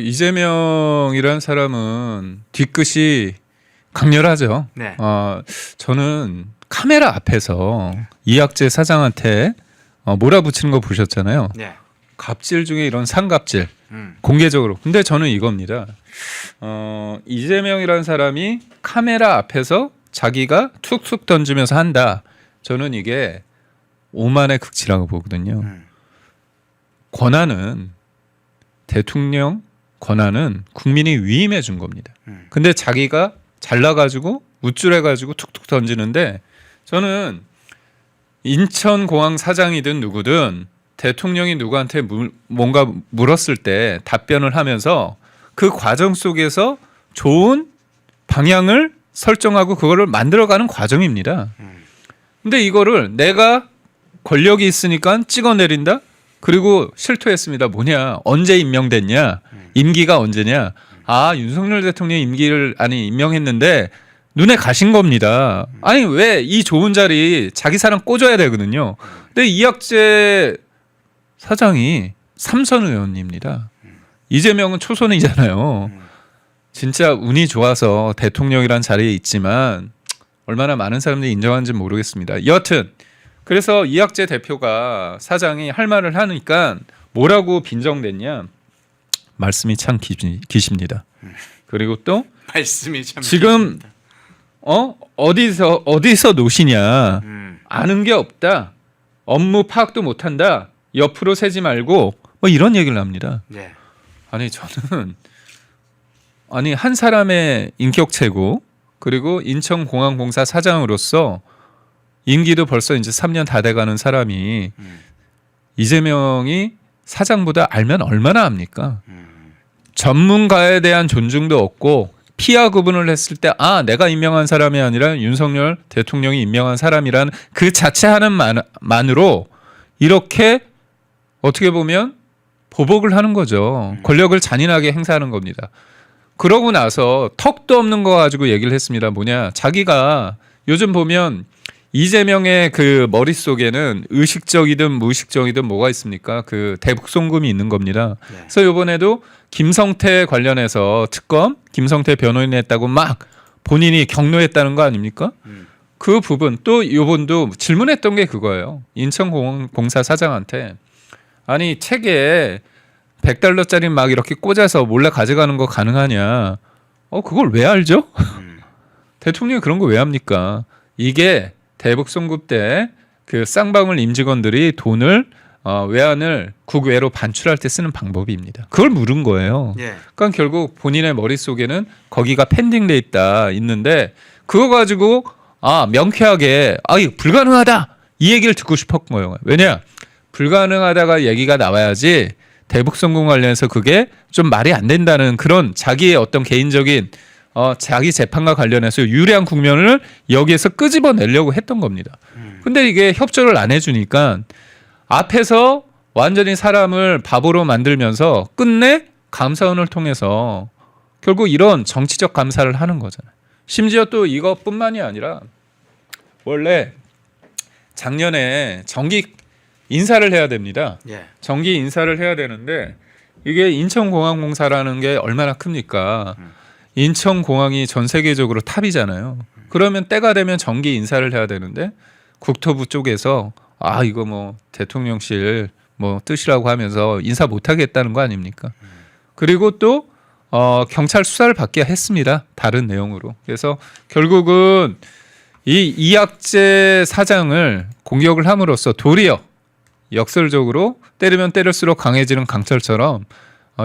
이재명이란 사람은 뒤끝이 강렬하죠. 네. 저는 카메라 앞에서 이학재 사장한테 몰아붙이는 거 보셨잖아요. 네. 갑질 중에 이런 상갑질 공개적으로. 근데 저는 이겁니다. 이재명이라는 사람이 카메라 앞에서 자기가 툭툭 던지면서 한다. 저는 이게 오만의 극치라고 보거든요. 권한은 대통령 권한은 국민이 위임해 준 겁니다. 근데 자기가 잘나가지고 우쭐해가지고 툭툭 던지는데 저는 인천공항 사장이든 누구든 대통령이 누구한테 뭔가 물었을 때 답변을 하면서 그 과정 속에서 좋은 방향을 설정하고 그거를 만들어가는 과정입니다. 근데 이거를 내가 권력이 있으니까 찍어내린다? 그리고 실토했습니다. 뭐냐? 언제 임명됐냐? 임기가 언제냐? 아, 윤석열 대통령이 임명했는데 눈에 가신 겁니다. 아니, 왜 이 좋은 자리 자기 사람 꽂아야 되거든요. 근데 이학재 사장이 삼선 의원입니다. 이재명은 초선이잖아요. 진짜 운이 좋아서 대통령이란 자리에 있지만 얼마나 많은 사람들이 인정하는지 모르겠습니다. 여하튼 그래서 이학재 대표가 사장이 할 말을 하니까 뭐라고 빈정댔냐? 말씀이 참 기십니다. 그리고 또 말씀이 참 지금 기십니다. 어디서 노시냐? 아는 게 없다. 업무 파악도 못한다. 옆으로 세지 말고 뭐 이런 얘기를 합니다. 네. 아니 저는 한 사람의 인격체고 그리고 인천공항공사 사장으로서 임기도 벌써 이제 3년 다 돼가는 사람이 이재명이 사장보다 알면 얼마나 합니까? 전문가에 대한 존중도 없고 피하 구분을 했을 때 내가 임명한 사람이 아니라 윤석열 대통령이 임명한 사람이란 그 자체 하는만으로 이렇게 어떻게 보면 보복을 하는 거죠. 권력을 잔인하게 행사하는 겁니다. 그러고 나서 턱도 없는 거 가지고 얘기를 했습니다. 뭐냐? 자기가 요즘 보면 이재명의 그 머릿속에는 의식적이든 무의식적이든 뭐가 있습니까? 그 대북송금이 있는 겁니다. 네. 그래서 이번에도 김성태 관련해서 특검 김성태 변호인이 했다고 막 본인이 경로했다는 거 아닙니까? 그 부분 또 이번도 질문했던 게 그거예요. 인천공사 사장한테 아니 책에 $100짜리 막 이렇게 꽂아서 몰래 가져가는 거 가능하냐? 그걸 왜 알죠? 대통령이 그런 거 왜 합니까? 이게 대북 송금 때 그 쌍방울 임직원들이 돈을 외환을 국외로 반출할 때 쓰는 방법입니다. 그걸 물은 거예요. 예. 그러니까 결국 본인의 머릿속에는 거기가 펜딩돼 있는데 그거 가지고 명쾌하게 이거 불가능하다 이 얘기를 듣고 싶었던 거예요. 왜냐? 불가능하다가 얘기가 나와야지 대북 송금 관련해서 그게 좀 말이 안 된다는 그런 자기의 어떤 개인적인 자기 재판과 관련해서 유리한 국면을 여기에서 끄집어내려고 했던 겁니다. 근데 이게 협조를 안 해주니까 앞에서 완전히 사람을 바보로 만들면서 끝내 감사원을 통해서 결국 이런 정치적 감사를 하는 거잖아요. 심지어 또 이것뿐만이 아니라 원래 작년에 정기 인사를 해야 됩니다. 예. 정기 인사를 해야 되는데 이게 인천공항공사라는 게 얼마나 큽니까? 인천공항이 전 세계적으로 탑이잖아요. 그러면 때가 되면 정기 인사를 해야 되는데 국토부 쪽에서 이거 뭐 대통령실 뭐 뜻이라고 하면서 인사 못 하겠다는 거 아닙니까? 그리고 또 경찰 수사를 받게 했습니다. 다른 내용으로. 그래서 결국은 이 이학재 사장을 공격을 함으로써 도리어 역설적으로 때리면 때릴수록 강해지는 강철처럼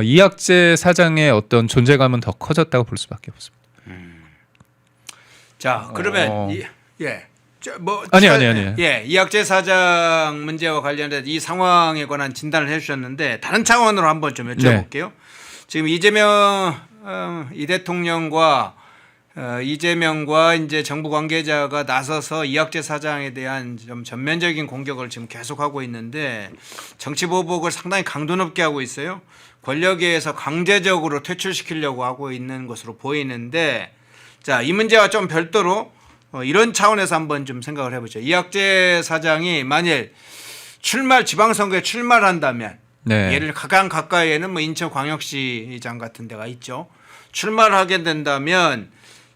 이학재 사장의 어떤 존재감은 더 커졌다고 볼 수밖에 없습니다. 자, 그러면 아니. 예, 이학재 사장 문제와 관련해서 이 상황에 관한 진단을 해주셨는데 다른 차원으로 한번 좀 여쭤볼게요. 지금 이재명 이 대통령과 이재명과 이제 정부 관계자가 나서서 이학재 사장에 대한 좀 전면적인 공격을 지금 계속하고 있는데 정치 보복을 상당히 강도 높게 하고 있어요. 권력에서 강제적으로 퇴출시키려고 하고 있는 것으로 보이는데 자, 이 문제와 좀 별도로 이런 차원에서 한번 좀 생각을 해보죠. 이학재 사장이 만일 지방선거에 출마를 한다면 예를 가장 가까이에는 뭐 인천광역시장 같은 데가 있죠. 출마를 하게 된다면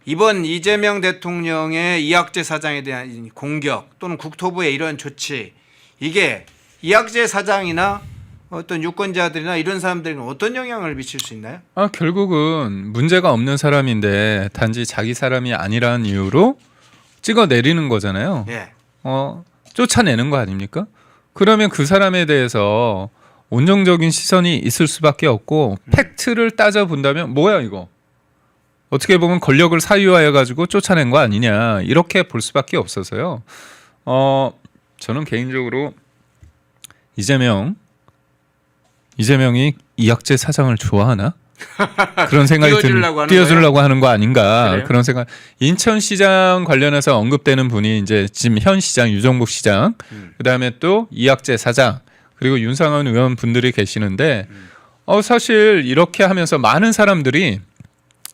이번 이재명 대통령의 이학재 사장에 대한 공격 또는 국토부의 이런 조치 이게 이학재 사장이나 어떤 유권자들이나 이런 사람들에게 어떤 영향을 미칠 수 있나요? 결국은 문제가 없는 사람인데 단지 자기 사람이 아니라는 이유로 찍어 내리는 거잖아요. 예. 쫓아내는 거 아닙니까? 그러면 그 사람에 대해서 온정적인 시선이 있을 수밖에 없고 팩트를 따져 본다면 뭐야 이거? 어떻게 보면 권력을 사유하여 가지고 쫓아낸 거 아니냐 이렇게 볼 수밖에 없어서요. 저는 개인적으로 이재명이 이학재 사장을 좋아하나? 그런 생각이 띄워주려고 하는 거 아닌가 그래요? 그런 생각. 인천시장 관련해서 언급되는 분이 이제 지금 현 시장 유정복 시장, 그다음에 또 이학재 사장 그리고 윤상현 의원 분들이 계시는데 사실 이렇게 하면서 많은 사람들이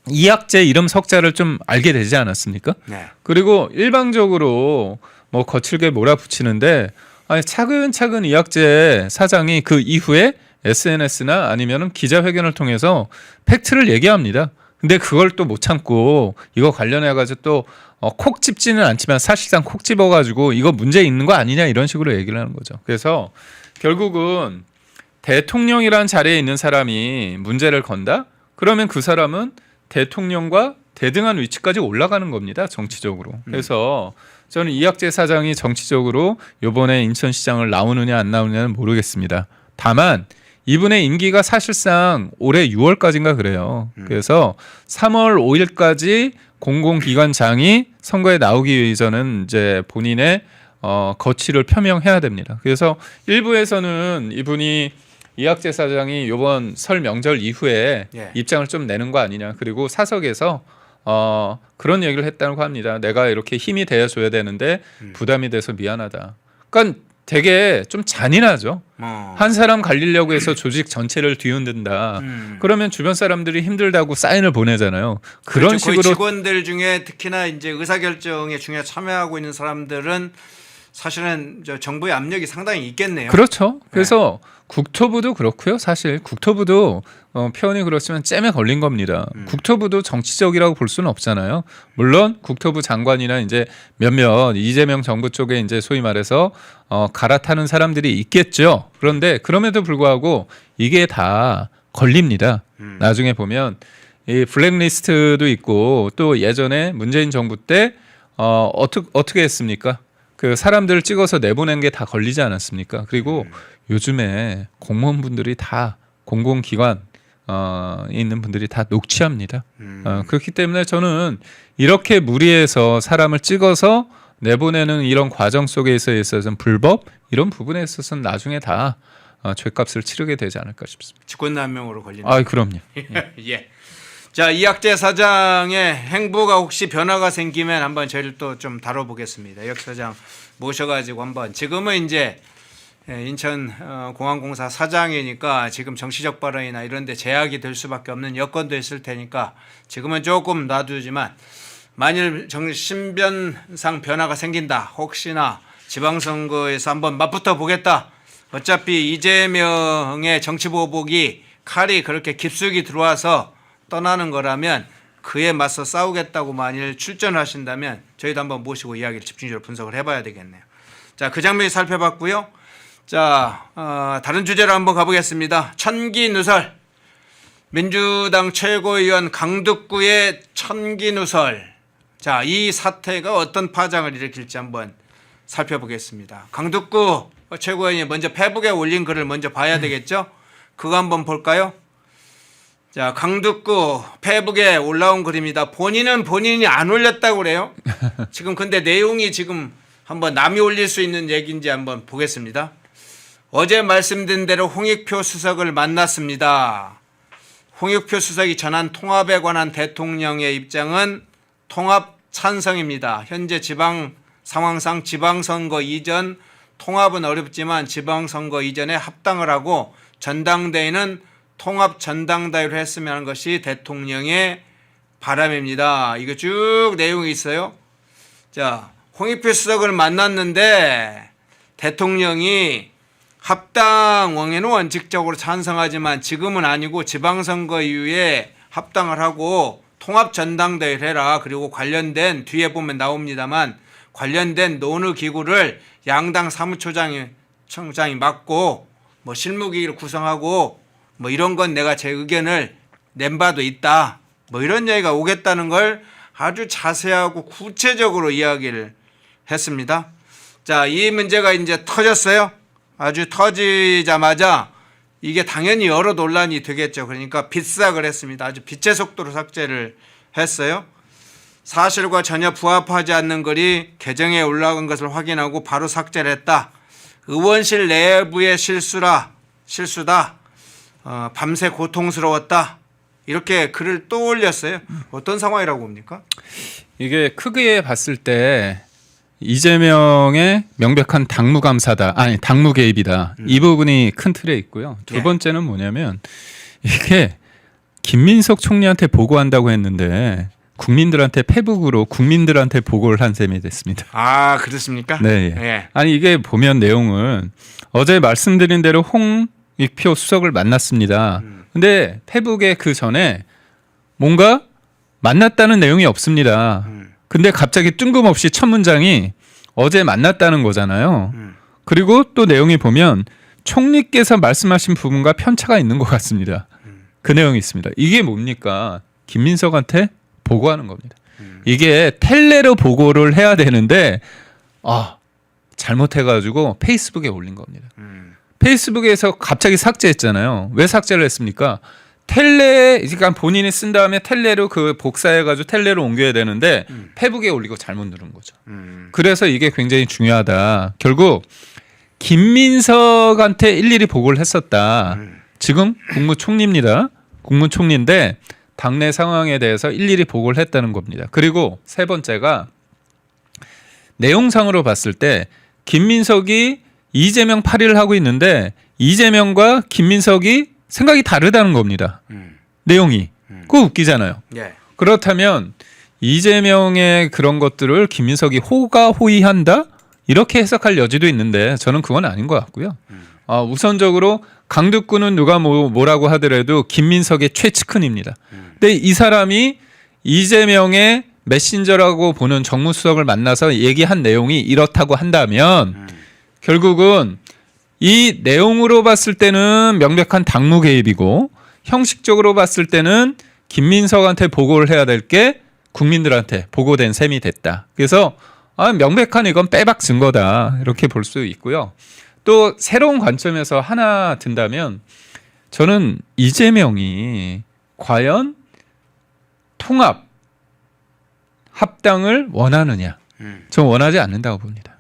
이학재 이름 석자를 좀 알게 되지 않았습니까? 네. 그리고 일방적으로 뭐 거칠게 몰아붙이는데 아니 차근차근 이학재 사장이 그 이후에 SNS나 아니면은 기자회견을 통해서 팩트를 얘기합니다. 근데 그걸 또 못 참고 이거 관련해 가지고 또 콕 집지는 않지만 사실상 콕 집어 가지고 이거 문제 있는 거 아니냐 이런 식으로 얘기를 하는 거죠. 그래서 결국은 대통령이라는 자리에 있는 사람이 문제를 건다? 그러면 그 사람은 대통령과 대등한 위치까지 올라가는 겁니다. 정치적으로. 그래서 저는 이학재 사장이 정치적으로 이번에 인천시장을 나오느냐 안 나오느냐는 모르겠습니다. 다만 이분의 임기가 사실상 올해 6월까지인가 그래요. 그래서 3월 5일까지 공공기관장이 선거에 나오기 위해서는 이제 본인의 거취를 표명해야 됩니다. 그래서 일부에서는 이분이 이학재 사장이 이번 설 명절 이후에 예. 입장을 좀 내는 거 아니냐. 그리고 사석에서 그런 얘기를 했다고 합니다. 내가 이렇게 힘이 되어줘야 되는데 부담이 돼서 미안하다. 그러니까 되게 좀 잔인하죠. 한 사람 갈리려고 해서 조직 전체를 뒤흔든다. 그러면 주변 사람들이 힘들다고 사인을 보내잖아요. 그런 그렇죠. 거의 식으로 직원들 중에 특히나 이제 의사결정에 중요하게 참여하고 있는 사람들은 사실은 정부의 압력이 상당히 있겠네요. 그렇죠. 그래서 국토부도 그렇고요. 사실 국토부도 표현이 그렇지만 잼에 걸린 겁니다. 국토부도 정치적이라고 볼 수는 없잖아요. 물론 국토부 장관이나 이제 몇몇 이재명 정부 쪽에 이제 소위 말해서 갈아타는 사람들이 있겠죠. 그런데 그럼에도 불구하고 이게 다 걸립니다. 나중에 보면 이 블랙리스트도 있고 또 예전에 문재인 정부 때 어떻게 했습니까? 그 사람들을 찍어서 내보낸 게 다 걸리지 않았습니까? 그리고 요즘에 공무원분들이 다 공공기관 있는 분들이 다 녹취합니다. 그렇기 때문에 저는 이렇게 무리해서 사람을 찍어서 내보내는 이런 과정 속에 있어서는 불법 이런 부분에 있어서는 나중에 다 죄값을 치르게 되지 않을까 싶습니다. 직권남용으로 걸리는. 그럼요. 예. 자, 이학재 사장의 행보가 혹시 변화가 생기면 한번 저희를 또 좀 다뤄보겠습니다. 이 사장 모셔가지고 한번 지금은 이제 인천공항공사 사장이니까 지금 정치적 발언이나 이런 데 제약이 될 수밖에 없는 여건도 있을 테니까 지금은 조금 놔두지만 만일 신변상 변화가 생긴다. 혹시나 지방선거에서 한번 맞붙어 보겠다. 어차피 이재명의 정치보복이 칼이 그렇게 깊숙이 들어와서 떠나는 거라면 그에 맞서 싸우겠다고 만일 출전하신다면 저희도 한번 모시고 이야기를 집중적으로 분석을 해봐야 되겠네요. 자, 그 장면 살펴봤고요. 자, 다른 주제로 한번 가보겠습니다. 천기누설. 민주당 최고위원 강득구의 천기누설. 자, 이 사태가 어떤 파장을 일으킬지 한번 살펴보겠습니다. 강득구 최고위원이 먼저 페북에 올린 글을 먼저 봐야 되겠죠? 그거 한번 볼까요? 자, 강득구 페북에 올라온 글입니다. 본인은 본인이 안 올렸다고 그래요. 지금 근데 내용이 지금 한번 남이 올릴 수 있는 얘기인지 한번 보겠습니다. 어제 말씀드린 대로 홍익표 수석을 만났습니다. 홍익표 수석이 전한 통합에 관한 대통령의 입장은 통합 찬성입니다. 현재 지방 상황상 지방선거 이전 통합은 어렵지만 지방선거 이전에 합당을 하고 전당대회는 통합 전당대회를 했으면 하는 것이 대통령의 바람입니다. 이거 쭉 내용이 있어요. 자, 홍익표 수석을 만났는데 대통령이 합당에는 원칙적으로 찬성하지만 지금은 아니고 지방선거 이후에 합당을 하고 통합 전당대회를 해라. 그리고 관련된 뒤에 보면 나옵니다만 관련된 논의 기구를 양당 사무총장이 맡고 뭐 실무기구를 구성하고 뭐 이런 건 내가 제 의견을 낸 바도 있다. 뭐 이런 얘기가 오겠다는 걸 아주 자세하고 구체적으로 이야기를 했습니다. 자, 이 문제가 이제 터졌어요. 아주 터지자마자 이게 당연히 여러 논란이 되겠죠. 그러니까 빗삭을 했습니다. 아주 빛의 속도로 삭제를 했어요. 사실과 전혀 부합하지 않는 글이 계정에 올라간 것을 확인하고 바로 삭제를 했다. 의원실 내부의 실수다. 밤새 고통스러웠다. 이렇게 글을 또 올렸어요. 어떤 상황이라고 봅니까? 이게 크게 봤을 때 이재명의 명백한 당무 감사다. 아니 당무 개입이다. 이 부분이 큰 틀에 있고요. 두 번째는 뭐냐면 이게 김민석 총리한테 보고한다고 했는데 국민들한테 페북으로 국민들한테 보고를 한 셈이 됐습니다. 아, 그렇습니까? 네. 예. 아니 이게 보면 내용은 어제 말씀드린 대로 홍익표 수석을 만났습니다. 근데 페북에 그 전에 뭔가 만났다는 내용이 없습니다. 근데 갑자기 뜬금없이 첫 문장이 어제 만났다는 거잖아요. 그리고 또 내용이 보면 총리께서 말씀하신 부분과 편차가 있는 것 같습니다. 그 내용이 있습니다. 이게 뭡니까? 김민석한테 보고하는 겁니다. 이게 텔레로 보고를 해야 되는데 잘못해가지고 페이스북에 올린 겁니다. 페이스북에서 갑자기 삭제했잖아요. 왜 삭제를 했습니까? 텔레, 그러니까 본인이 쓴 다음에 텔레로 그 복사해가지고 텔레로 옮겨야 되는데 페북에 올리고 잘못 누른 거죠. 그래서 이게 굉장히 중요하다. 결국 김민석한테 일일이 보고를 했었다. 지금 국무총리입니다. 국무총리인데 당내 상황에 대해서 일일이 보고를 했다는 겁니다. 그리고 세 번째가 내용상으로 봤을 때 김민석이 이재명 8위를 하고 있는데 이재명과 김민석이 생각이 다르다는 겁니다. 내용이. 그거 웃기잖아요. 예. 그렇다면 이재명의 그런 것들을 김민석이 호가호위한다? 이렇게 해석할 여지도 있는데 저는 그건 아닌 것 같고요. 우선적으로 강득구는 누가 뭐라고 하더라도 김민석의 최측근입니다. 근데 이 사람이 이재명의 메신저라고 보는 정무수석을 만나서 얘기한 내용이 이렇다고 한다면 결국은 이 내용으로 봤을 때는 명백한 당무 개입이고 형식적으로 봤을 때는 김민석한테 보고를 해야 될 게 국민들한테 보고된 셈이 됐다. 그래서 명백한 이건 빼박 증거다. 이렇게 볼 수 있고요. 또 새로운 관점에서 하나 든다면 저는 이재명이 과연 통합, 합당을 원하느냐. 저는 원하지 않는다고 봅니다.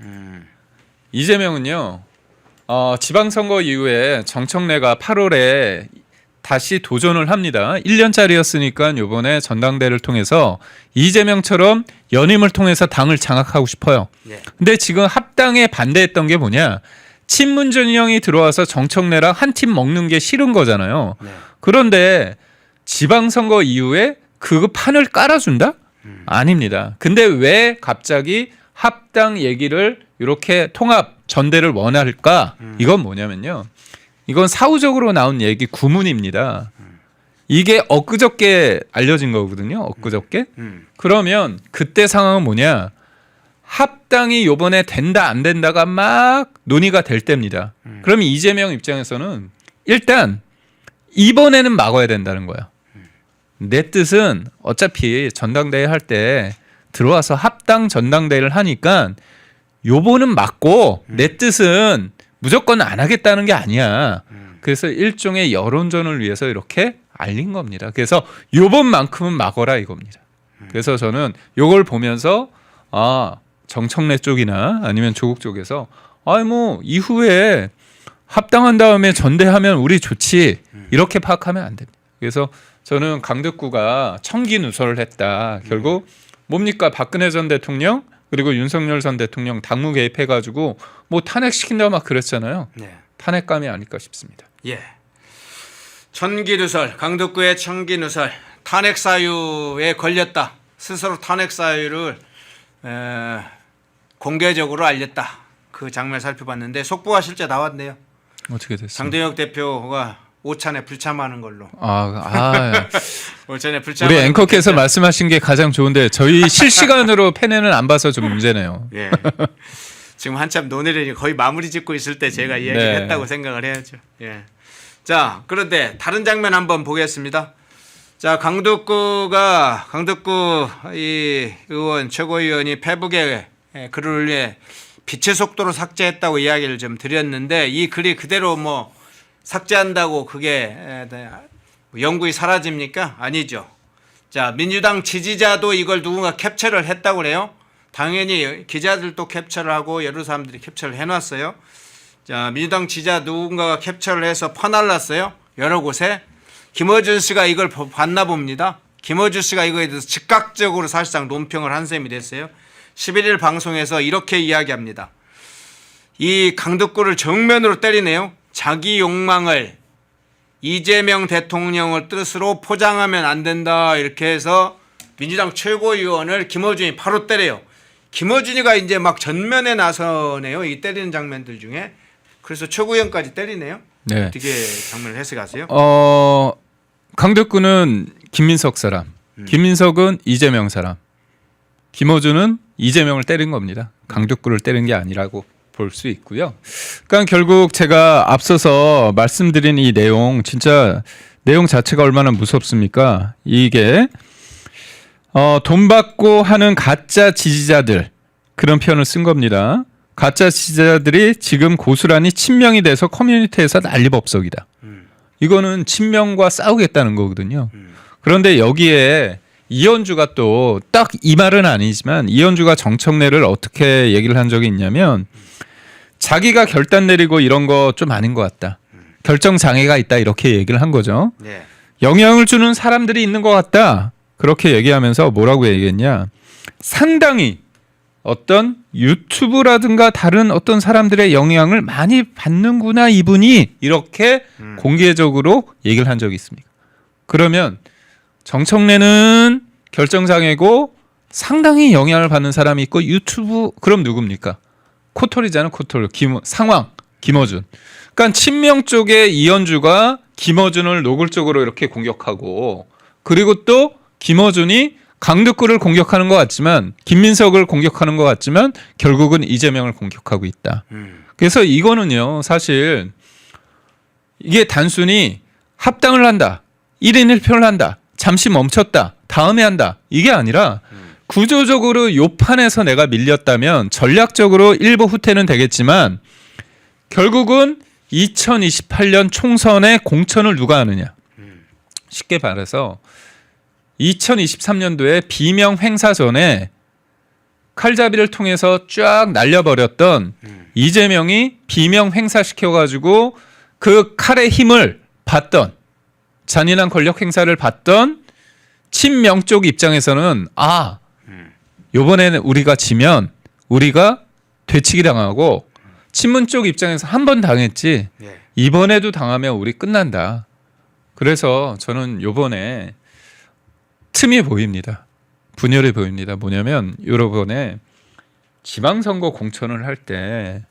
이재명은요. 지방선거 이후에 정청래가 8월에 다시 도전을 합니다. 1년짜리였으니까 이번에 전당대회를 통해서 이재명처럼 연임을 통해서 당을 장악하고 싶어요. 근데 지금 합당에 반대했던 게 뭐냐. 친문진영이 들어와서 정청래랑 한 팀 먹는 게 싫은 거잖아요. 그런데 지방선거 이후에 그 판을 깔아준다? 아닙니다. 근데 왜 갑자기 합당 얘기를 이렇게 통합 전대를 원할까? 이건 뭐냐면요. 이건 사후적으로 나온 얘기 구문입니다. 이게 엊그저께 알려진 거거든요. 엊그저께. 그러면 그때 상황은 뭐냐. 합당이 요번에 된다 안 된다가 막 논의가 될 때입니다. 그러면 이재명 입장에서는 일단 이번에는 막아야 된다는 거야. 내 뜻은 어차피 전당대회 할 때 들어와서 합당 전당대회를 하니까 요번은 막고 내 뜻은 무조건 안 하겠다는 게 아니야. 그래서 일종의 여론전을 위해서 이렇게 알린 겁니다. 그래서 요번만큼은 막어라 이겁니다. 그래서 저는 요걸 보면서 정청래 쪽이나 아니면 조국 쪽에서 뭐 이후에 합당한 다음에 전대하면 우리 좋지 이렇게 파악하면 안 됩니다. 그래서 저는 강득구가 청기누설을 했다. 결국 뭡니까? 박근혜 전 대통령 그리고 윤석열 전 대통령 당무 개입해가지고 뭐 탄핵시킨다고 막 그랬잖아요. 탄핵감이 아닐까 싶습니다. 예. 청기누설, 강득구의 청기누설, 탄핵 사유에 걸렸다. 스스로 탄핵 사유를 공개적으로 알렸다. 그 장면 살펴봤는데 속보가 실제 나왔네요. 어떻게 됐어요? 장동혁 대표가 오찬에 불참하는 걸로. 오찬에 불참. 우리 앵커께서 말씀하신 게 가장 좋은데 저희 실시간으로 팬에는 안 봐서 좀 문제네요. 예. 지금 한참 논의를 거의 마무리 짓고 있을 때 제가 이야기를 했다고 생각을 해야죠. 예. 자, 그런데 다른 장면 한번 보겠습니다. 자, 강덕구 이 의원 최고위원이 페북에 글을 올려 빛의 속도로 삭제했다고 이야기를 좀 드렸는데 이 글이 그대로 뭐 삭제한다고 그게 영구히 사라집니까? 아니죠. 자, 민주당 지지자도 이걸 누군가 캡처를 했다고 그래요. 당연히 기자들도 캡처를 하고 여러 사람들이 캡처를 해놨어요. 자, 민주당 지지자 누군가가 캡처를 해서 퍼날랐어요. 여러 곳에. 김어준 씨가 이걸 봤나 봅니다. 김어준 씨가 이거에 대해서 즉각적으로 사실상 논평을 한 셈이 됐어요. 11일 방송에서 이렇게 이야기합니다. 이 강덕구를 정면으로 때리네요. 자기 욕망을 이재명 대통령의 뜻으로 포장하면 안 된다 이렇게 해서 민주당 최고위원을 김어준이 바로 때려요. 김어준이가 이제 막 전면에 나서네요. 이 때리는 장면들 중에. 그래서 최고위원까지 때리네요. 네. 어떻게 장면을 해석하세요? 강덕구는 김민석 사람, 김민석은 이재명 사람, 김어준은 이재명을 때린 겁니다. 강덕구를 때린 게 아니라고 볼 수 있고요. 그러니까 결국 제가 앞서서 말씀드린 이 내용, 진짜 내용 자체가 얼마나 무섭습니까? 이게 돈 받고 하는 가짜 지지자들, 그런 표현을 쓴 겁니다. 가짜 지지자들이 지금 고스란히 친명이 돼서 커뮤니티에서 난리법석이다. 이거는 친명과 싸우겠다는 거거든요. 그런데 여기에 이현주가 또 딱 이 말은 아니지만 이현주가 정청래를 어떻게 얘기를 한 적이 있냐면 자기가 결단 내리고 이런 거 좀 아닌 것 같다. 결정 장애가 있다 이렇게 얘기를 한 거죠. 네. 영향을 주는 사람들이 있는 것 같다. 그렇게 얘기하면서 뭐라고 얘기했냐. 상당히 어떤 유튜브라든가 다른 어떤 사람들의 영향을 많이 받는구나 이분이 이렇게 공개적으로 얘기를 한 적이 있습니다. 그러면 정청래는 결정장애고 상당히 영향을 받는 사람이 있고 유튜브 그럼 누굽니까? 코털이잖아 코털 상황 김어준. 그러니까 친명 쪽에 이현주가 김어준을 노골적으로 이렇게 공격하고 그리고 또 김어준이 강덕구를 공격하는 것 같지만 김민석을 공격하는 것 같지만 결국은 이재명을 공격하고 있다. 그래서 이거는요 사실 이게 단순히 합당을 한다. 1인 1표를 한다. 잠시 멈췄다. 다음에 한다. 이게 아니라 구조적으로 요 판에서 내가 밀렸다면 전략적으로 일부 후퇴는 되겠지만 결국은 2028년 총선에 공천을 누가 하느냐. 쉽게 말해서 2023년도에 비명 행사 전에 칼잡이를 통해서 쫙 날려버렸던 이재명이 비명 행사시켜가지고 그 칼의 힘을 받던 잔인한 권력 행사를 받던 친명 쪽 입장에서는 요번에는 우리가 지면 우리가 되치기 당하고 친문 쪽 입장에서 한 번 당했지 이번에도 당하면 우리 끝난다. 그래서 저는 요번에 틈이 보입니다. 분열이 보입니다. 뭐냐면 요번에 지방선거 공천을 할 때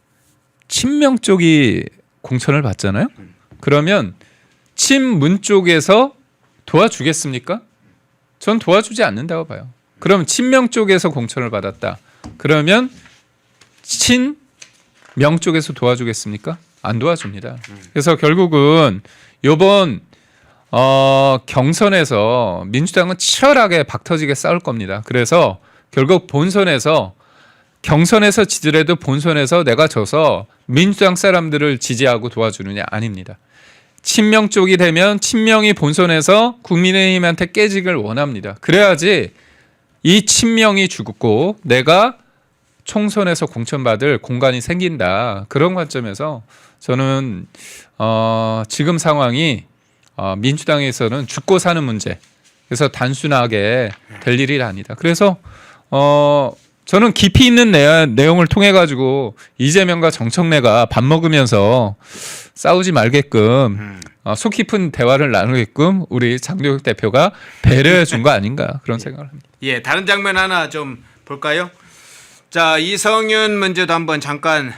친명 쪽이 공천을 받잖아요. 그러면 친문 쪽에서 도와주겠습니까? 전 도와주지 않는다고 봐요. 그럼 친명 쪽에서 공천을 받았다. 그러면 친명 쪽에서 도와주겠습니까? 안 도와줍니다. 그래서 결국은 요번 경선에서 민주당은 치열하게 박터지게 싸울 겁니다. 그래서 결국 본선에서 경선에서 지더라도 본선에서 내가 져서 민주당 사람들을 지지하고 도와주느냐 아닙니다. 친명 쪽이 되면 친명이 본선에서 국민의힘한테 깨지길 원합니다. 그래야지 이 친명이 죽고 내가 총선에서 공천받을 공간이 생긴다. 그런 관점에서 저는 지금 상황이 민주당에서는 죽고 사는 문제. 그래서 단순하게 될 일이 아니다. 그래서 저는 깊이 있는 내용을 통해 가지고 이재명과 정청래가 밥 먹으면서 싸우지 말게끔 속 깊은 대화를 나누게끔 우리 장도혁 대표가 배려해 준 거 아닌가 그런 생각을 합니다. 예, 다른 장면 하나 좀 볼까요? 자, 이성윤 문제도 한번 잠깐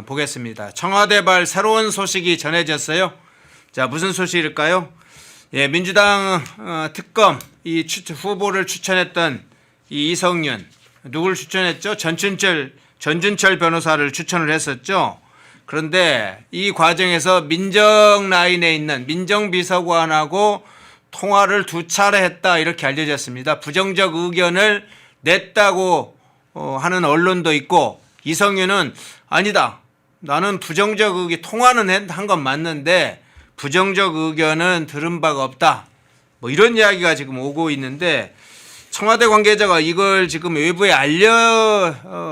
보겠습니다. 청와대발 새로운 소식이 전해졌어요. 자, 무슨 소식일까요? 예, 민주당 특검 이 후보를 추천했던 이 이성윤 누굴 추천했죠? 전준철 변호사를 추천을 했었죠. 그런데 이 과정에서 민정 라인에 있는 민정비서관하고 통화를 2차례 했다 이렇게 알려졌습니다. 부정적 의견을 냈다고 하는 언론도 있고 이성윤은 아니다. 나는 부정적 의견 통화는 한 건 맞는데 부정적 의견은 들은 바가 없다. 뭐 이런 이야기가 지금 오고 있는데 청와대 관계자가 이걸 지금 외부에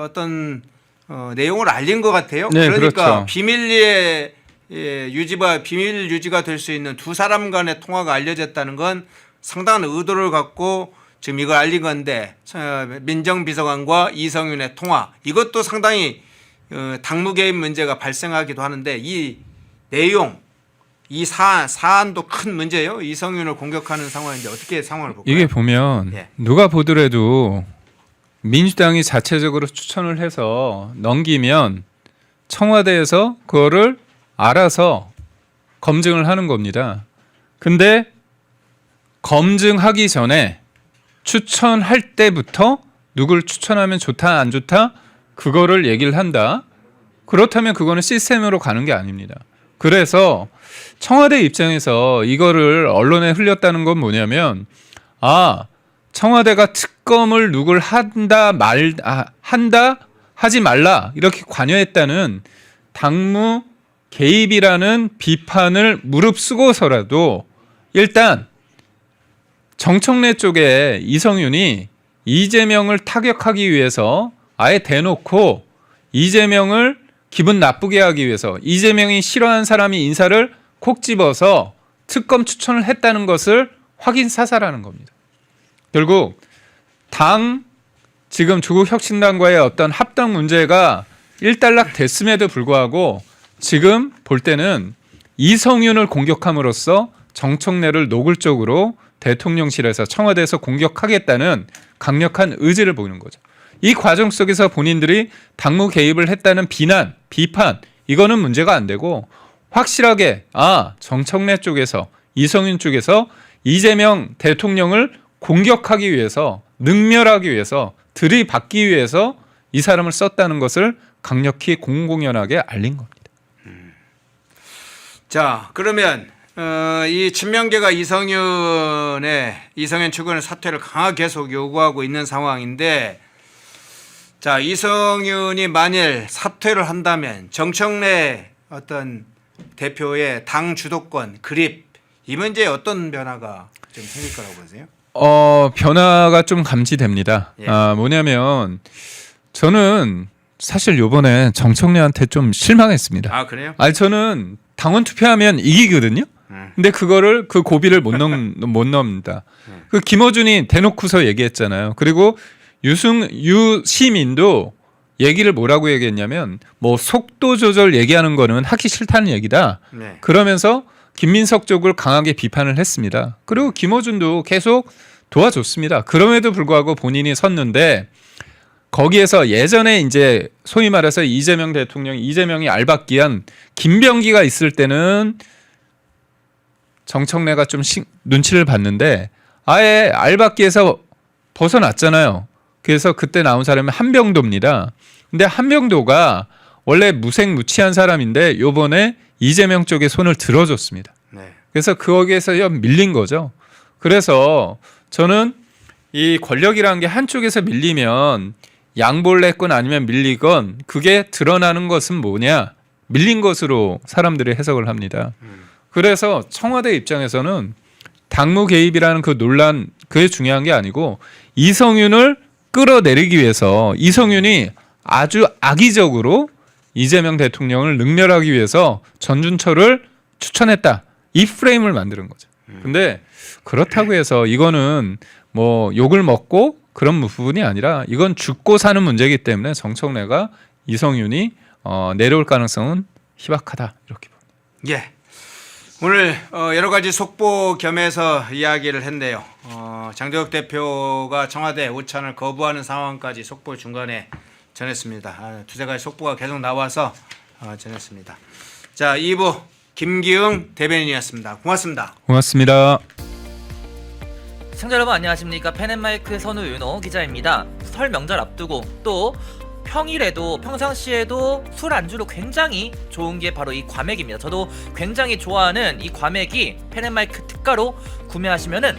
어떤 내용을 알린 것 같아요. 네, 그러니까 그렇죠. 비밀리에 비밀 유지가 될 수 있는 두 사람 간의 통화가 알려졌다는 건 상당한 의도를 갖고 지금 이걸 알린 건데 민정비서관과 이성윤의 통화 이것도 상당히 당무 개입 문제가 발생하기도 하는데 이 내용 이 사안도 큰 문제예요. 이성윤을 공격하는 상황인데 어떻게 상황을 볼까요? 이게 보면 예. 누가 보더라도 민주당이 자체적으로 추천을 해서 넘기면 청와대에서 그거를 알아서 검증을 하는 겁니다. 근데 검증하기 전에 추천할 때부터 누굴 추천하면 좋다 안 좋다 그거를 얘기를 한다. 그렇다면 그거는 시스템으로 가는 게 아닙니다. 그래서 청와대 입장에서 이거를 언론에 흘렸다는 건 뭐냐면 청와대가 특검을 누굴 한다 하지 말라 이렇게 관여했다는 당무 개입이라는 비판을 무릅쓰고서라도 일단 정청래 쪽에 이성윤이 이재명을 타격하기 위해서 아예 대놓고 이재명을 기분 나쁘게 하기 위해서 이재명이 싫어하는 사람이 인사를 콕 집어서 특검 추천을 했다는 것을 확인 사살하는 겁니다. 결국 지금 조국 혁신당과의 어떤 합당 문제가 일단락 됐음에도 불구하고 지금 볼 때는 이성윤을 공격함으로써 정청래를 노골적으로 대통령실에서 청와대에서 공격하겠다는 강력한 의지를 보이는 거죠. 이 과정 속에서 본인들이 당무 개입을 했다는 비판 이거는 문제가 안 되고 확실하게 정청래 쪽에서 이성윤 쪽에서 이재명 대통령을 공격하기 위해서 능멸하기 위해서 들이받기 위해서 이 사람을 썼다는 것을 강력히 공공연하게 알린 겁니다. 자 그러면 이 친명계가 이성윤 측근의 사퇴를 강하게 계속 요구하고 있는 상황인데 자 이성윤이 만일 사퇴를 한다면 정청래 어떤 대표의 당 주도권 그립 이 문제에 어떤 변화가 좀 생길 거라고 보세요? 변화가 좀 감지됩니다. 예. 뭐냐면 저는 사실 요번에 정청래한테 좀 실망했습니다. 그래요? 저는 당원 투표하면 이기거든요. 근데 그거를 그 고비를 못 넘는다. 그 김어준이 대놓고서 얘기했잖아요. 그리고 유시민도 얘기를 뭐라고 얘기했냐면 뭐 속도 조절 얘기하는 거는 하기 싫다는 얘기다. 네. 그러면서 김민석 쪽을 강하게 비판을 했습니다. 그리고 김어준도 계속 도와줬습니다. 그럼에도 불구하고 본인이 섰는데 거기에서 예전에 이제 소위 말해서 이재명이 알박기한 김병기가 있을 때는 정청래가 좀 눈치를 봤는데 아예 알박기에서 벗어났잖아요. 그래서 그때 나온 사람이 한병도입니다. 근데 한병도가 원래 무색무취한 사람인데 요번에 이재명 쪽에 손을 들어줬습니다. 네. 그래서 거기에서 밀린 거죠. 그래서 저는 이 권력이라는 게 한쪽에서 밀리면 양보를 했건 아니면 밀리건 그게 드러나는 것은 뭐냐? 밀린 것으로 사람들이 해석을 합니다. 그래서 청와대 입장에서는 당무 개입이라는 그 논란 그게 중요한 게 아니고 이성윤을 끌어내리기 위해서 이성윤이 아주 악의적으로 이재명 대통령을 능멸하기 위해서 전준철을 추천했다. 이 프레임을 만드는 거죠. 근데 그렇다고 해서 이거는 뭐 욕을 먹고 그런 부분이 아니라 이건 죽고 사는 문제이기 때문에 정청래가 이성윤이 내려올 가능성은 희박하다. 이렇게 봅니다. 예. 오늘 여러 가지 속보 겸해서 이야기를 했네요. 장도혁 대표가 청와대 오찬을 거부하는 상황까지 속보 중간에 전했습니다. 두세 가지 속보가 계속 나와서 전했습니다. 자, 2부 김기웅 대변인이었습니다. 고맙습니다. 고맙습니다. 시청자 여러분 안녕하십니까. 펜앤마이크의 선우윤호 기자입니다. 설 명절 앞두고 또 평일에도 평상시에도 술 안주로 굉장히 좋은 게 바로 이 과메기입니다. 저도 굉장히 좋아하는 이 과메기 펜앤마이크 특가로 구매하시면은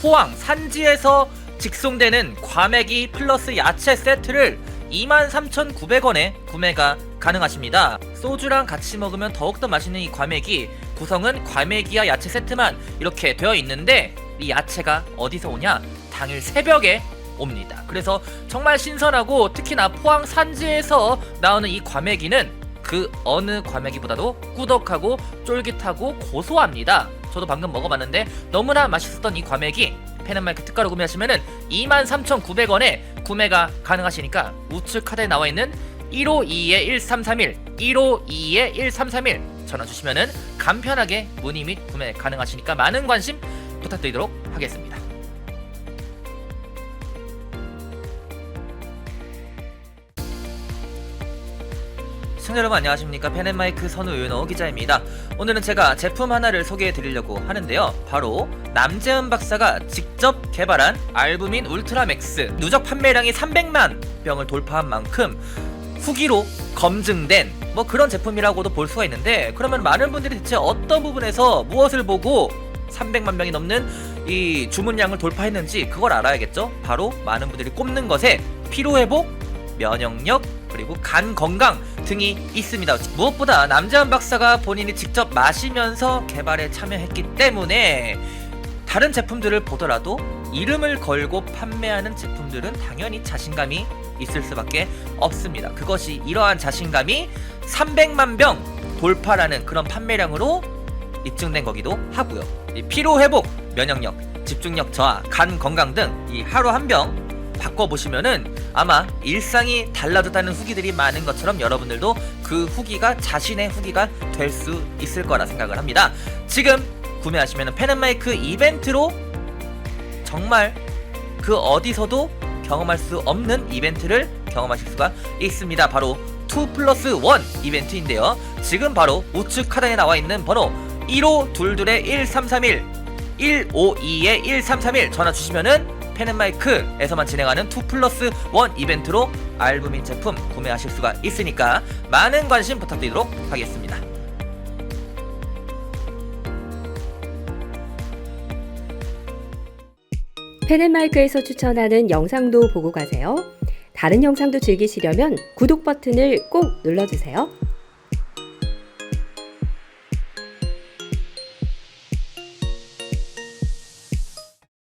포항 산지에서 직송되는 과메기 플러스 야채 세트를 23,900원에 구매가 가능하십니다. 소주랑 같이 먹으면 더욱더 맛있는 이 과메기, 구성은 과메기와 야채 세트만 이렇게 되어 있는데 이 야채가 어디서 오냐? 당일 새벽에 옵니다. 그래서 정말 신선하고 특히나 포항 산지에서 나오는 이 과메기는 그 어느 과메기보다도 꾸덕하고 쫄깃하고 고소합니다. 저도 방금 먹어봤는데 너무나 맛있었던 이 과메기 펜앤마이크 특가로 구매하시면은 23,900원에 구매가 가능하시니까 우측 카드에 나와있는 152-1331 152-1331 전화 주시면은 간편하게 문의 및 구매 가능하시니까 많은 관심 부탁드리도록 하겠습니다. 시청자 여러분 안녕하십니까. 펜앤마이크 선우 윤호 기자입니다. 오늘은 제가 제품 하나를 소개해 드리려고 하는데요, 바로 남재은 박사가 직접 개발한 알부민 울트라맥스. 누적 판매량이 300만 병을 돌파한 만큼 후기로 검증된 뭐 그런 제품이라고도 볼 수가 있는데, 그러면 많은 분들이 대체 어떤 부분에서 무엇을 보고 300만 병이 넘는 이 주문량을 돌파했는지 그걸 알아야겠죠. 바로 많은 분들이 꼽는 것에 피로회복, 면역력, 그리고 간 건강 등이 있습니다. 무엇보다 남재은 박사가 본인이 직접 마시면서 개발에 참여했기 때문에 다른 제품들을 보더라도 이름을 걸고 판매하는 제품들은 당연히 자신감이 있을 수밖에 없습니다. 그것이 이러한 자신감이 300만 병 돌파라는 그런 판매량으로 입증된 거기도 하고요. 이 피로회복, 면역력, 집중력 저하, 간 건강 등 이 하루 한 병 바꿔보시면은 아마 일상이 달라졌다는 후기들이 많은 것처럼 여러분들도 그 후기가 자신의 후기가 될 수 있을 거라 생각을 합니다. 지금 구매하시면 펜앤마이크 이벤트로 정말 그 어디서도 경험할 수 없는 이벤트를 경험하실 수가 있습니다. 바로 2+1 이벤트인데요, 지금 바로 우측 카드에 나와 있는 번호 1522-1331 152-1331 전화 주시면은 펜앤마이크에서만 진행하는 2+1 이벤트로 알부민 제품 구매하실 수가 있으니까 많은 관심 부탁드리도록 하겠습니다. 펜앤마이크에서 추천하는 영상도 보고 가세요. 다른 영상도 즐기시려면 구독 버튼을 꼭 눌러주세요.